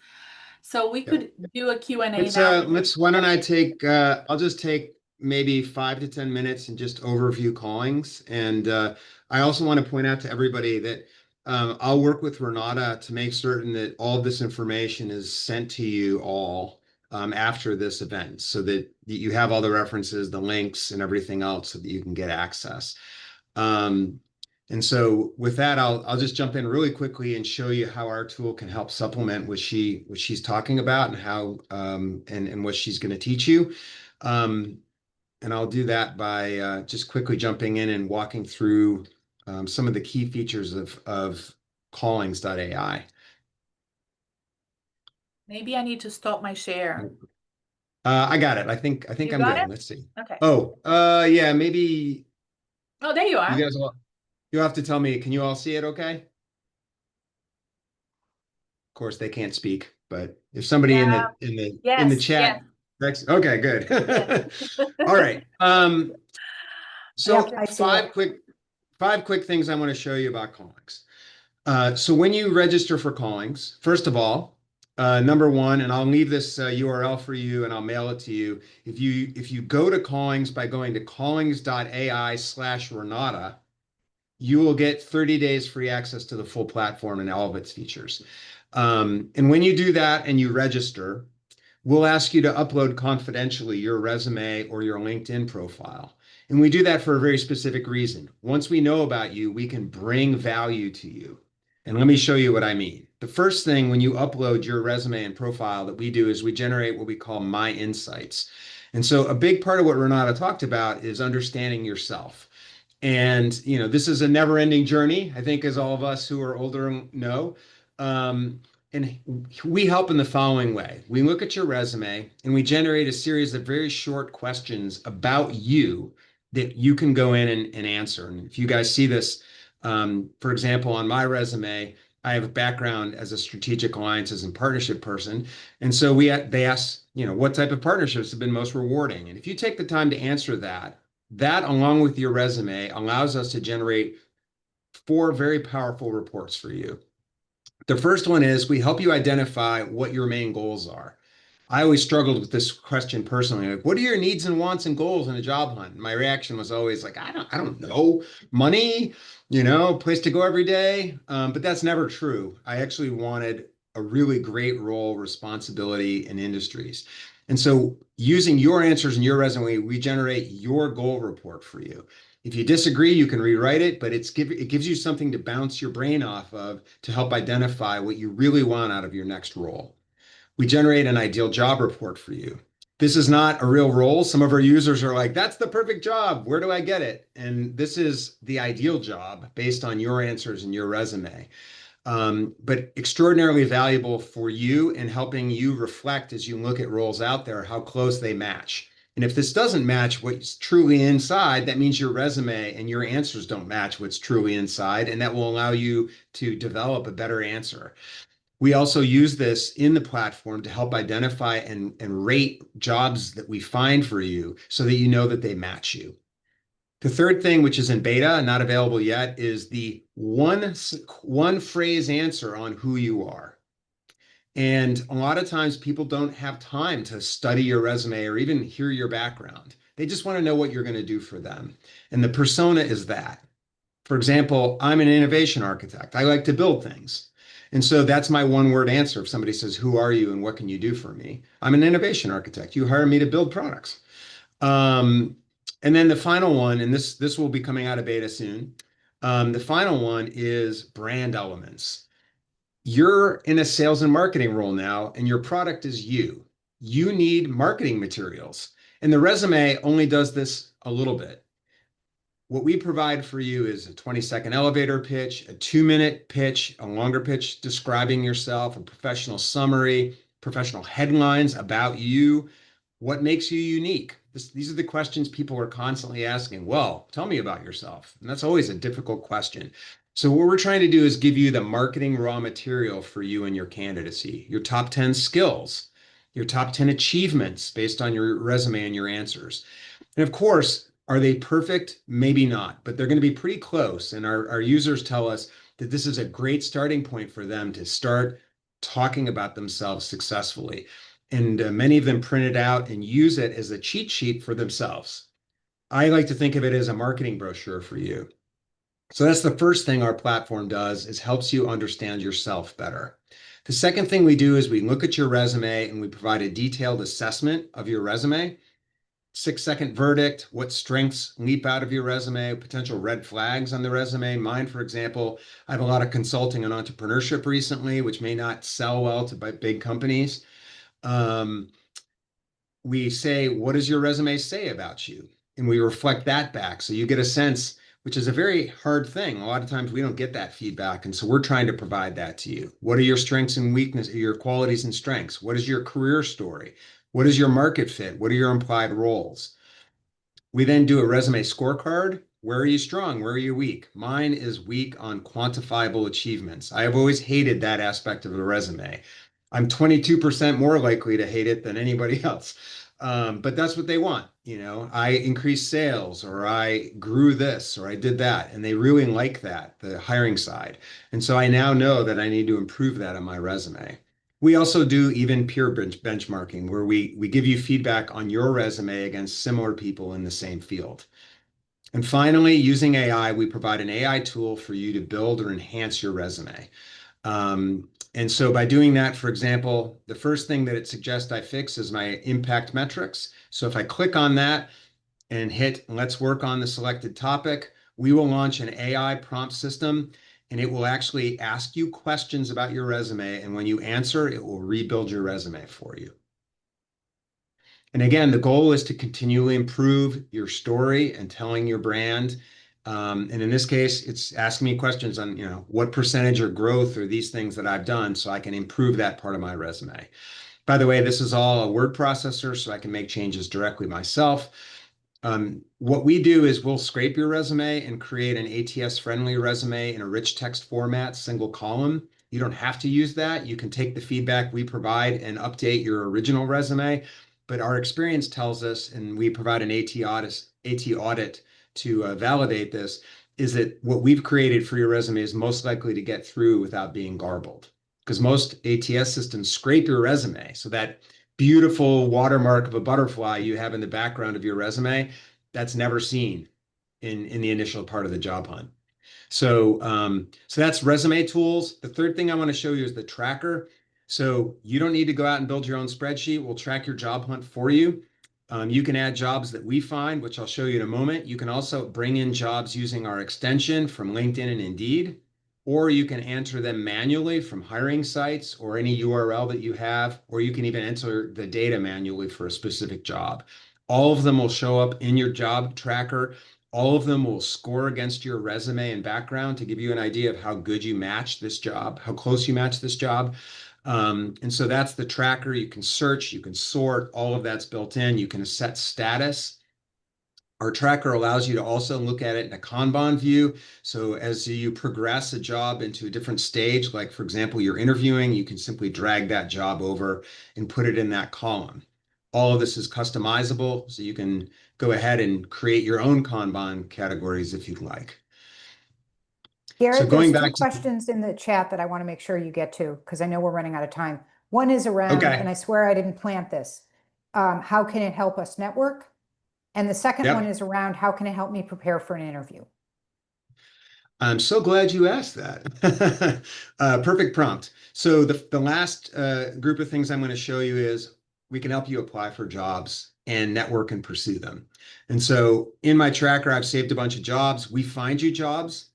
So we could do a Q&A now.
Why don't I take, I'll just take maybe 5 to 10 minutes and just overview callings. And I also want to point out to everybody that I'll work with Renata to make certain that all this information is sent to you all after this event, so that you have all the references, the links, and everything else so that you can get access. And so with that, I'll just jump in really quickly and show you how our tool can help supplement what she's talking about, and how and what she's going to teach you. And I'll do that by just quickly jumping in and walking through some of the key features of Callings.ai.
Maybe I need to stop my share.
I got it. I think
You
I'm
got
good.
it?
Let's see.
Okay.
Oh, yeah, maybe
Oh, there you are.
you guys you'll have to tell me. Can you all see it okay? Of course, they can't speak, but if somebody
Yeah.
in the
Yes.
chat, okay, good.
Yes.
All right. So
Yep, I see it.
five quick things I want to show you about Callings. So when you register for Callings, first of all, number one, and I'll leave this URL for you and I'll mail it to you. If you go to Callings by going to callings.ai/Renata, you will get 30 days free access to the full platform and all of its features. And when you do that and you register, we'll ask you to upload confidentially your resume or your LinkedIn profile. And we do that for a very specific reason. Once we know about you, we can bring value to you. And let me show you what I mean. The first thing when you upload your resume and profile that we do is we generate what we call My Insights. And so a big part of what Renata talked about is understanding yourself. And this is a never-ending journey, I think, as all of us who are older know. And we help in the following way. We look at your resume and we generate a series of very short questions about you that you can go in and answer. And if you guys see this, for example, on my resume, I have a background as a strategic alliances and partnership person. And so they ask, what type of partnerships have been most rewarding? And if you take the time to answer that along with your resume allows us to generate 4 very powerful reports for you. The first one is we help you identify what your main goals are. I always struggled with this question personally. Like, what are your needs and wants and goals in a job hunt? My reaction was always like, I don't know, money, place to go every day. But that's never true. I actually wanted a really great role, responsibility, and industries. And so using your answers in your resume, we generate your goal report for you. If you disagree, you can rewrite it, but it gives you something to bounce your brain off of to help identify what you really want out of your next role. We generate an ideal job report for you. This is not a real role. Some of our users are like, that's the perfect job. Where do I get it? And this is the ideal job based on your answers and your resume. But extraordinarily valuable for you in helping you reflect as you look at roles out there, how close they match. And if this doesn't match what's truly inside, that means your resume and your answers don't match what's truly inside, and that will allow you to develop a better answer. We also use this in the platform to help identify and rate jobs that we find for you so that you know that they match you. The third thing, which is in beta, not available yet, is the one phrase answer on who you are. And a lot of times people don't have time to study your resume or even hear your background. They just want to know what you're going to do for them. And the persona is that. For example, I'm an innovation architect. I like to build things. And so that's my one word answer. If somebody says, "Who are you and what can you do for me?" I'm an innovation architect. You hire me to build products. Um, and then the final one, and this will be coming out of beta soon. The final one is brand elements. You're in a sales and marketing role now, and your product is you. You need marketing materials. And the resume only does this a little bit. What we provide for you is a 20-second elevator pitch, a 2-minute pitch, a longer pitch describing yourself, a professional summary, professional headlines about you. What makes you unique? These are the questions people are constantly asking. Well, tell me about yourself. And that's always a difficult question. So, what we're trying to do is give you the marketing raw material for you and your candidacy, your top 10 skills, your top 10 achievements based on your resume and your answers. And of course, are they perfect? Maybe not, but they're going to be pretty close. And our users tell us that this is a great starting point for them to start talking about themselves successfully. And many of them print it out and use it as a cheat sheet for themselves. I like to think of it as a marketing brochure for you. So that's the first thing our platform does is helps you understand yourself better. The second thing we do is we look at your resume and we provide a detailed assessment of your resume. 6-second verdict, what strengths leap out of your resume, potential red flags on the resume. Mine, for example, I have a lot of consulting on entrepreneurship recently, which may not sell well to big companies. Um, we say, what does your resume say about you? And we reflect that back. So you get a sense, which is a very hard thing. A lot of times we don't get that feedback. And so we're trying to provide that to you. What are your strengths and weaknesses, your qualities and strengths? What is your career story? What is your market fit? What are your implied roles? We then do a resume scorecard. Where are you strong? Where are you weak? Mine is weak on quantifiable achievements. I have always hated that aspect of a resume. I'm 22% more likely to hate it than anybody else. But that's what they want. You know, I increased sales or I grew this or I did that. And they really like that, the hiring side. And so I now know that I need to improve that on my resume. We also do even peer benchmarking where we give you feedback on your resume against similar people in the same field. And finally, using AI, we provide an AI tool for you to build or enhance your resume. And so by doing that, for example, the first thing that it suggests I fix is my impact metrics. So if I click on that and hit let's work on the selected topic, we will launch an AI prompt system and it will actually ask you questions about your resume. And when you answer, it will rebuild your resume for you. And again, the goal is to continually improve your story and telling your brand. And in this case, it's asking me questions on, what percentage or growth or these things that I've done so I can improve that part of my resume. By the way, this is all a word processor, so I can make changes directly myself. What we do is we'll scrape your resume and create an ATS-friendly resume in a rich text format, single column. You don't have to use that. You can take the feedback we provide and update your original resume. But our experience tells us, and we provide an AT audit to validate this, is that what we've created for your resume is most likely to get through without being garbled. Because most ATS systems scrape your resume. So that beautiful watermark of a butterfly you have in the background of your resume, that's never seen in the initial part of the job hunt. So that's resume tools. The third thing I want to show you is the tracker. So you don't need to go out and build your own spreadsheet. We'll track your job hunt for you. You can add jobs that we find, which I'll show you in a moment. You can also bring in jobs using our extension from LinkedIn and Indeed, or you can enter them manually from hiring sites or any URL that you have, or you can even enter the data manually for a specific job. All of them will show up in your job tracker. All of them will score against your resume and background to give you an idea of how good you match this job, how close you match this job. And so that's the tracker. You can search, you can sort, all of that's built in. You can set status. Our tracker allows you to also look at it in a Kanban view. So as you progress a job into a different stage, like for example, you're interviewing, you can simply drag that job over and put it in that column. All of this is customizable, so you can go ahead and create your own Kanban categories if you'd like. So
Garrett,
going
there's two
back to,
questions in the chat that I want to make sure you get to because I know we're running out of time. One is around, and
okay,
I swear I didn't plant this. How can it help us network? And the second one
yep.
is around how can it help me prepare for an interview?
I'm so glad you asked that. Perfect prompt. So the last group of things I'm going to show you is we can help you apply for jobs and network and pursue them. And so in my tracker, I've saved a bunch of jobs. We find you jobs.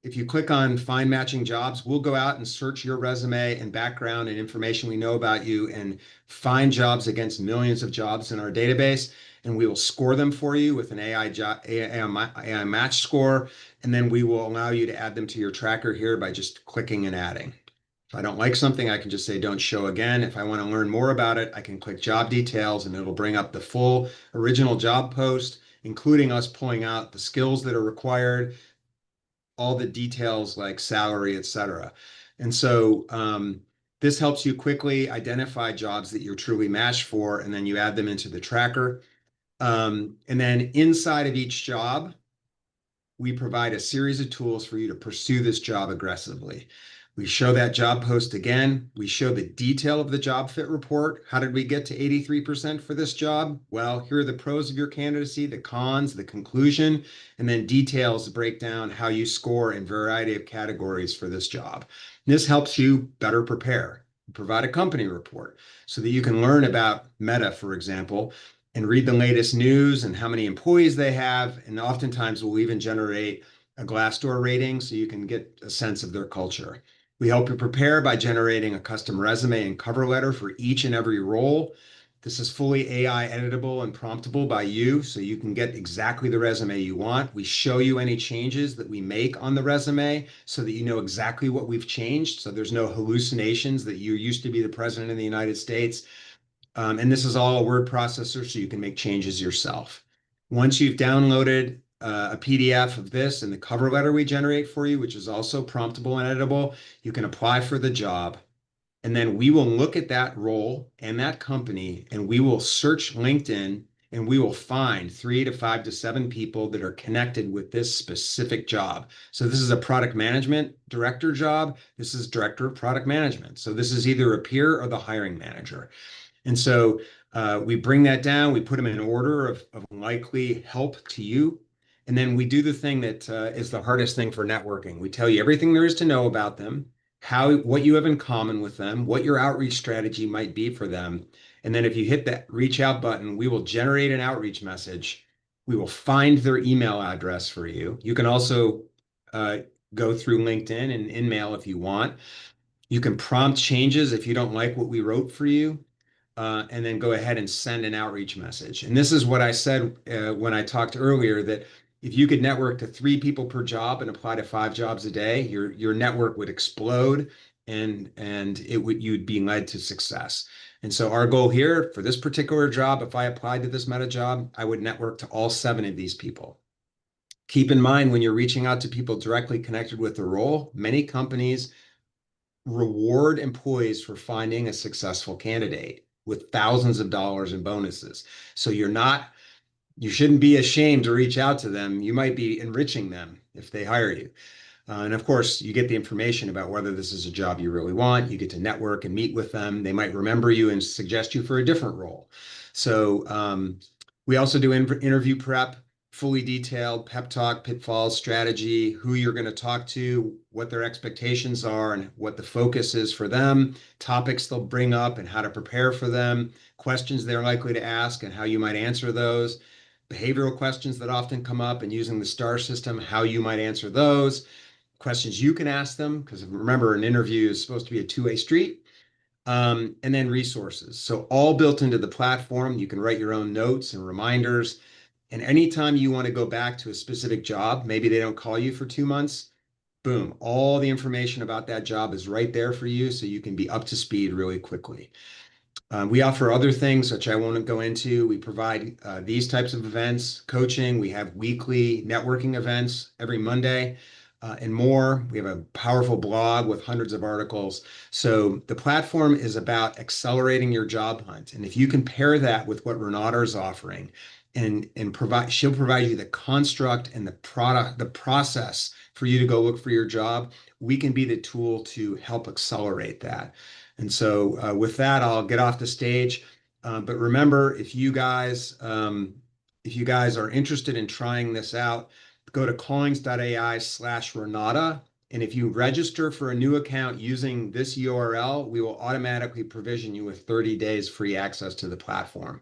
If you click on find matching jobs, we'll go out and search your resume and background and information we know about you and find jobs against millions of jobs in our database. And we will score them for you with an AI match score. And then we will allow you to add them to your tracker here by just clicking and adding. If I don't like something, I can just say don't show again. If I want to learn more about it, I can click job details and it'll bring up the full original job post, including us pulling out the skills that are required, all the details like salary, et cetera. And so this helps you quickly identify jobs that you're truly matched for, and then you add them into the tracker. And then inside of each job, we provide a series of tools for you to pursue this job aggressively. We show that job post again. We show the detail of the job fit report. How did we get to 83% for this job? Well, here are the pros of your candidacy, the cons, the conclusion, and then details to break down how you score in a variety of categories for this job. And this helps you better prepare. Provide a company report so that you can learn about Meta, for example, and read the latest news and how many employees they have. And oftentimes we'll even generate a Glassdoor rating so you can get a sense of their culture. We help you prepare by generating a custom resume and cover letter for each and every role. This is fully AI editable and promptable by you, so you can get exactly the resume you want. We show you any changes that we make on the resume so that you know exactly what we've changed. So there's no hallucinations that you used to be the president of the United States. And this is all a word processor, so you can make changes yourself. Once you've downloaded a PDF of this and the cover letter we generate for you, which is also promptable and editable, you can apply for the job. And then we will look at that role and that company, and we will search LinkedIn and we will find 3 to 5 to 7 people that are connected with this specific job. So this is a product management director job. This is director of product management. So this is either a peer or the hiring manager. And so we bring that down, we put them in order of likely help to you. And then we do the thing that is the hardest thing for networking. We tell you everything there is to know about them, what you have in common with them, what your outreach strategy might be for them. And then if you hit that reach out button, we will generate an outreach message. We will find their email address for you. You can also uh, go through LinkedIn and InMail if you want. You can prompt changes if you don't like what we wrote for you, and then go ahead and send an outreach message. And this is what I said when I talked earlier that if you could network to 3 people per job and apply to 5 jobs a day, your network would explode and you'd be led to success. And so our goal here for this particular job, if I applied to this meta job, I would network to all 7 of these people. Keep in mind when you're reaching out to people directly connected with the role, many companies reward employees for finding a successful candidate with thousands of dollars in bonuses. So you shouldn't be ashamed to reach out to them. You might be enriching them if they hire you. And of course, you get the information about whether this is a job you really want. You get to network and meet with them. They might remember you and suggest you for a different role. So we also do interview prep, fully detailed pep talk, pitfalls, strategy, who you're going to talk to, what their expectations are, and what the focus is for them, topics they'll bring up and how to prepare for them, questions they're likely to ask and how you might answer those, behavioral questions that often come up, and using the STAR system, how you might answer those, questions you can ask them, because remember, an interview is supposed to be a two-way street, and then resources. So all built into the platform. You can write your own notes and reminders. And anytime you want to go back to a specific job, maybe they don't call you for 2 months, boom, all the information about that job is right there for you so you can be up to speed really quickly. We offer other things, which I won't go into. We provide these types of events, coaching. We have weekly networking events every Monday. and more. We have a powerful blog with hundreds of articles. So the platform is about accelerating your job hunt. And if you can pair that with what Renata is offering and provide, she'll provide you the construct and the product, the process for you to go look for your job. We can be the tool to help accelerate that. And so with that, I'll get off the stage. But remember, if you guys are interested in trying this out, go to Callings.ai/Renata. And if you register for a new account using this URL, we will automatically provision you with 30 days free access to the platform.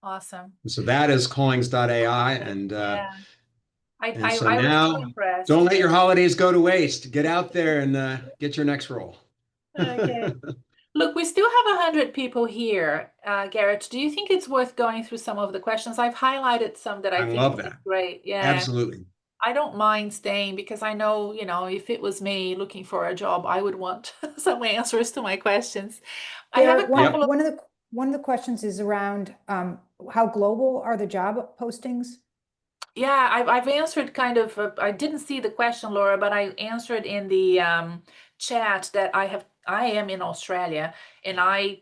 Awesome.
So that is Callings.ai.
Yeah,
And so
I was so
now
impressed.
don't let your holidays go to waste. Get out there and get your next role.
Okay. Look, we still have 100 people here. Garrett, do you think it's worth going through some of the questions? I've highlighted some that I
I
think
love
would be
that.
great. Yeah,
Absolutely.
I don't mind staying because I know, if it was me looking for a job, I would want some answers to my questions. I have a
Garrett,
couple
Yep.
of,
one of the questions is around how global are the job postings?
yeah, I've answered kind of, I didn't see the question, Laura, but I answered in the chat that I am in Australia and I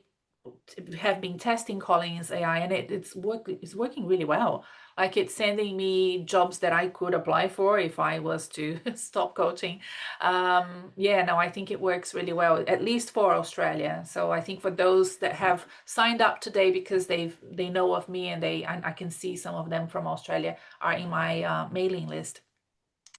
have been testing Callings AI and it's working really well. Like it's sending me jobs that I could apply for if I was to stop coaching. Yeah, no, I think it works really well, at least for Australia. So I think for those that have signed up today because they know of me and I can see some of them from Australia are in my mailing list.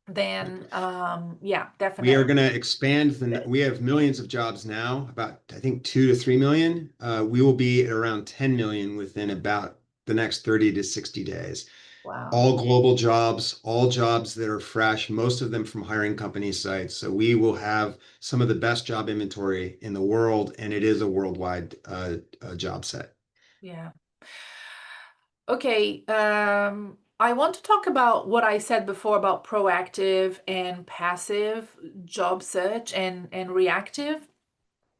Then yeah,
We are
definitely.
going to expand. We have millions of jobs now, about I think 2 to 3 million. We will be at around 10 million within about the next 30 to 60 days.
Wow.
All global jobs, all jobs that are fresh, most of them from hiring company sites. So we will have some of the best job inventory in the world, and it is a worldwide job set.
Yeah. Okay, I want to talk about what I said before about proactive and passive job search and reactive.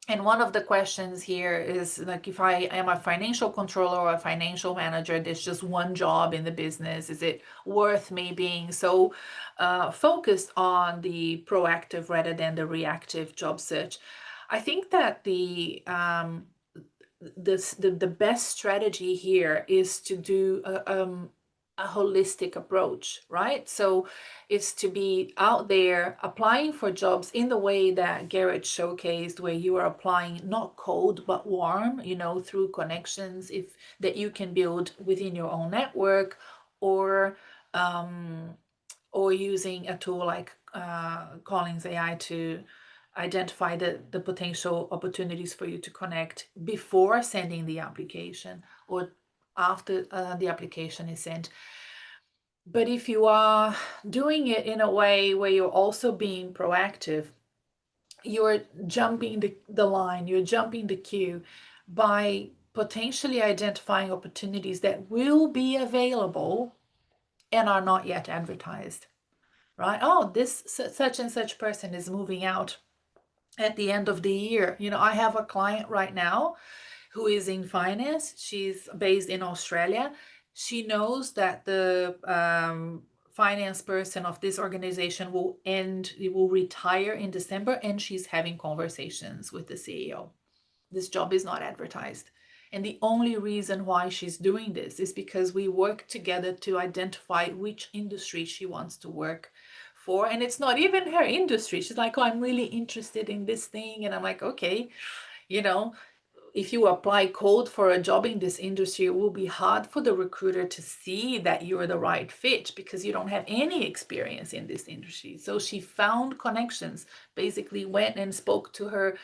And one of the questions here is like, if I am a financial controller or a financial manager, there's just one job in the business. Is it worth me being so focused on the proactive rather than the reactive job search? I think that the best strategy here is to do a holistic approach, right? So it's to be out there applying for jobs in the way that Garrett showcased, where you are applying not cold but warm, through connections if that you can build within your own network, or um, or using a tool like Callings AI to identify the potential opportunities for you to connect before sending the application or after the application is sent. But if you are doing it in a way where you're also being proactive, you're jumping the line, you're jumping the queue by potentially identifying opportunities that will be available and are not yet advertised, right? Oh, this such and such person is moving out at the end of the year. I have a client right now who is in finance. She's based in Australia. She knows that the finance person of this organization will retire in December, and she's having conversations with the CEO. This job is not advertised. And the only reason why she's doing this is because we work together to identify which industry she wants to work for. And it's not even her industry. She's like, oh, I'm really interested in this thing. And I'm like, okay, you know, if you apply cold for a job in this industry, it will be hard for the recruiter to see that you're the right fit because you don't have any experience in this industry. So she found connections, basically went and spoke to her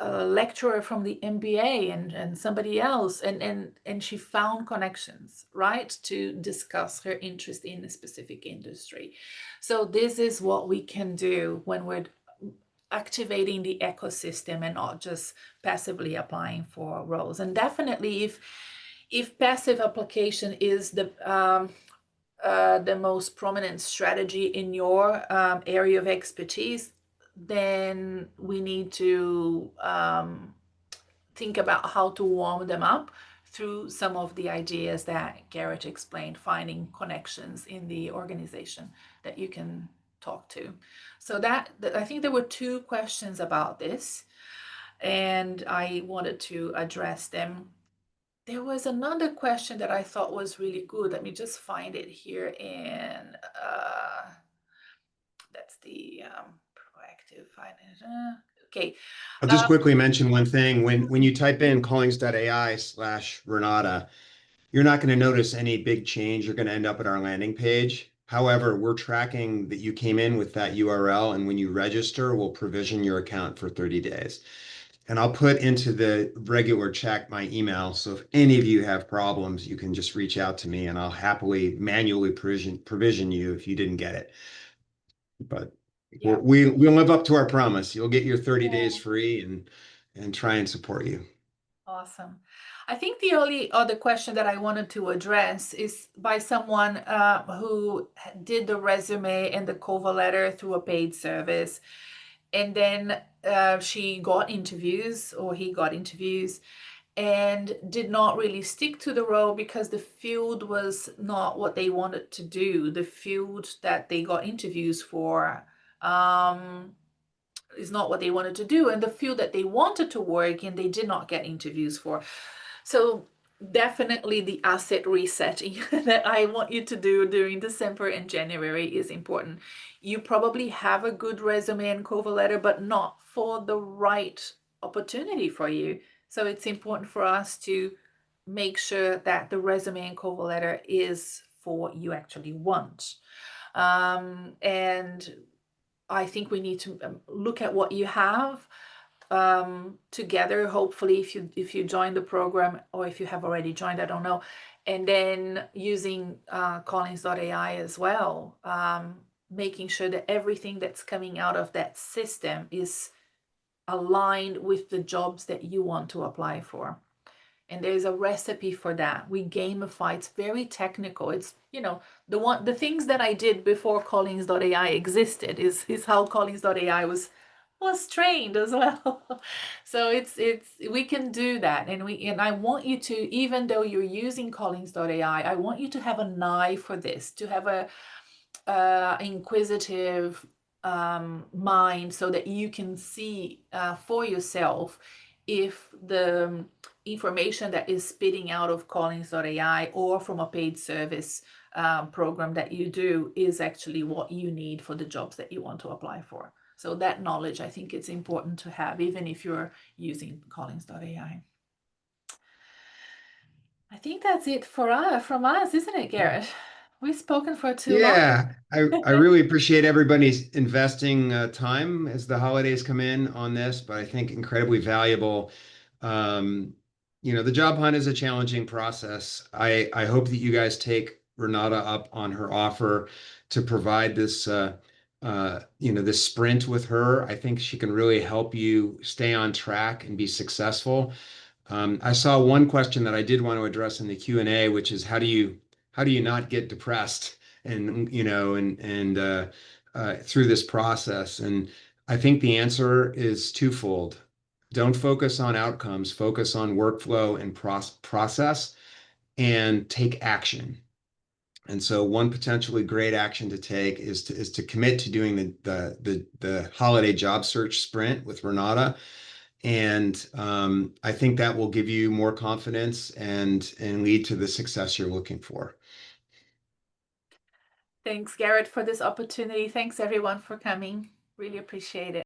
lecturer from the MBA and somebody else, and she found connections, right, to discuss her interest in a specific industry. So this is what we can do when we're activating the ecosystem and not just passively applying for roles. And definitely, if passive application is the most prominent strategy in your area of expertise, then we need to think about how to warm them up through some of the ideas that Garrett explained, finding connections in the organization that you can talk to. So I think there were two questions about this, and I wanted to address them. There was another question that I thought was really good. Let me just find it here in, that's the proactive finance. Okay.
I'll just quickly mention one thing. When you type in Callings.ai/Renata, you're not going to notice any big change. You're going to end up at our landing page. However, we're tracking that you came in with that URL, and when you register, we'll provision your account for 30 days. And I'll put into the regular check my email. So if any of you have problems, you can just reach out to me and I'll happily manually provision you if you didn't get it. But
Yeah.
we'll live up to our promise. You'll get your 30
Yeah.
days free and try and support you.
Awesome. I think the only other question that I wanted to address is by someone who did the resume and the cover letter through a paid service. And then she got interviews, or he got interviews, and did not really stick to the role because the field was not what they wanted to do. The field that they got interviews for is not what they wanted to do, and the field that they wanted to work in, they did not get interviews for. So definitely the asset resetting that I want you to do during December and January is important. You probably have a good resume and cover letter, but not for the right opportunity for you. So it's important for us to make sure that the resume and cover letter is for what you actually want. And I think we need to look at what you have together. Hopefully, if you join the program, or if you have already joined, I don't know, and then using Callings.ai as well, making sure that everything that's coming out of that system is aligned with the jobs that you want to apply for. And there's a recipe for that. We gamify. It's very technical. It's, the things that I did before Callings.ai existed is how Callings.ai was trained as well. So it's we can do that, and I want you to, even though you're using Callings.ai, I want you to have an eye for this, to have a inquisitive mind, so that you can see for yourself if the information that is spitting out of Callings.ai or from a paid service program that you do is actually what you need for the jobs that you want to apply for. So that knowledge, I think it's important to have, even if you're using Callings.ai. I think that's it from us, isn't it, Garrett? We've spoken for too long.
Yeah, I really appreciate everybody's investing time as the holidays come in on this, but I think incredibly valuable. The job hunt is a challenging process. I hope that you guys take Renata up on her offer to provide this this sprint with her. I think she can really help you stay on track and be successful. I saw one question that I did want to address in the Q&A, which is how do you not get depressed and through this process? And I think the answer is twofold. Don't focus on outcomes, focus on workflow and process, and take action. And so one potentially great action to take is to commit to doing the holiday job search sprint with Renata. And I think that will give you more confidence and lead to the success you're looking for.
Thanks, Garrett, for this opportunity. Thanks, everyone, for coming. Really appreciate it.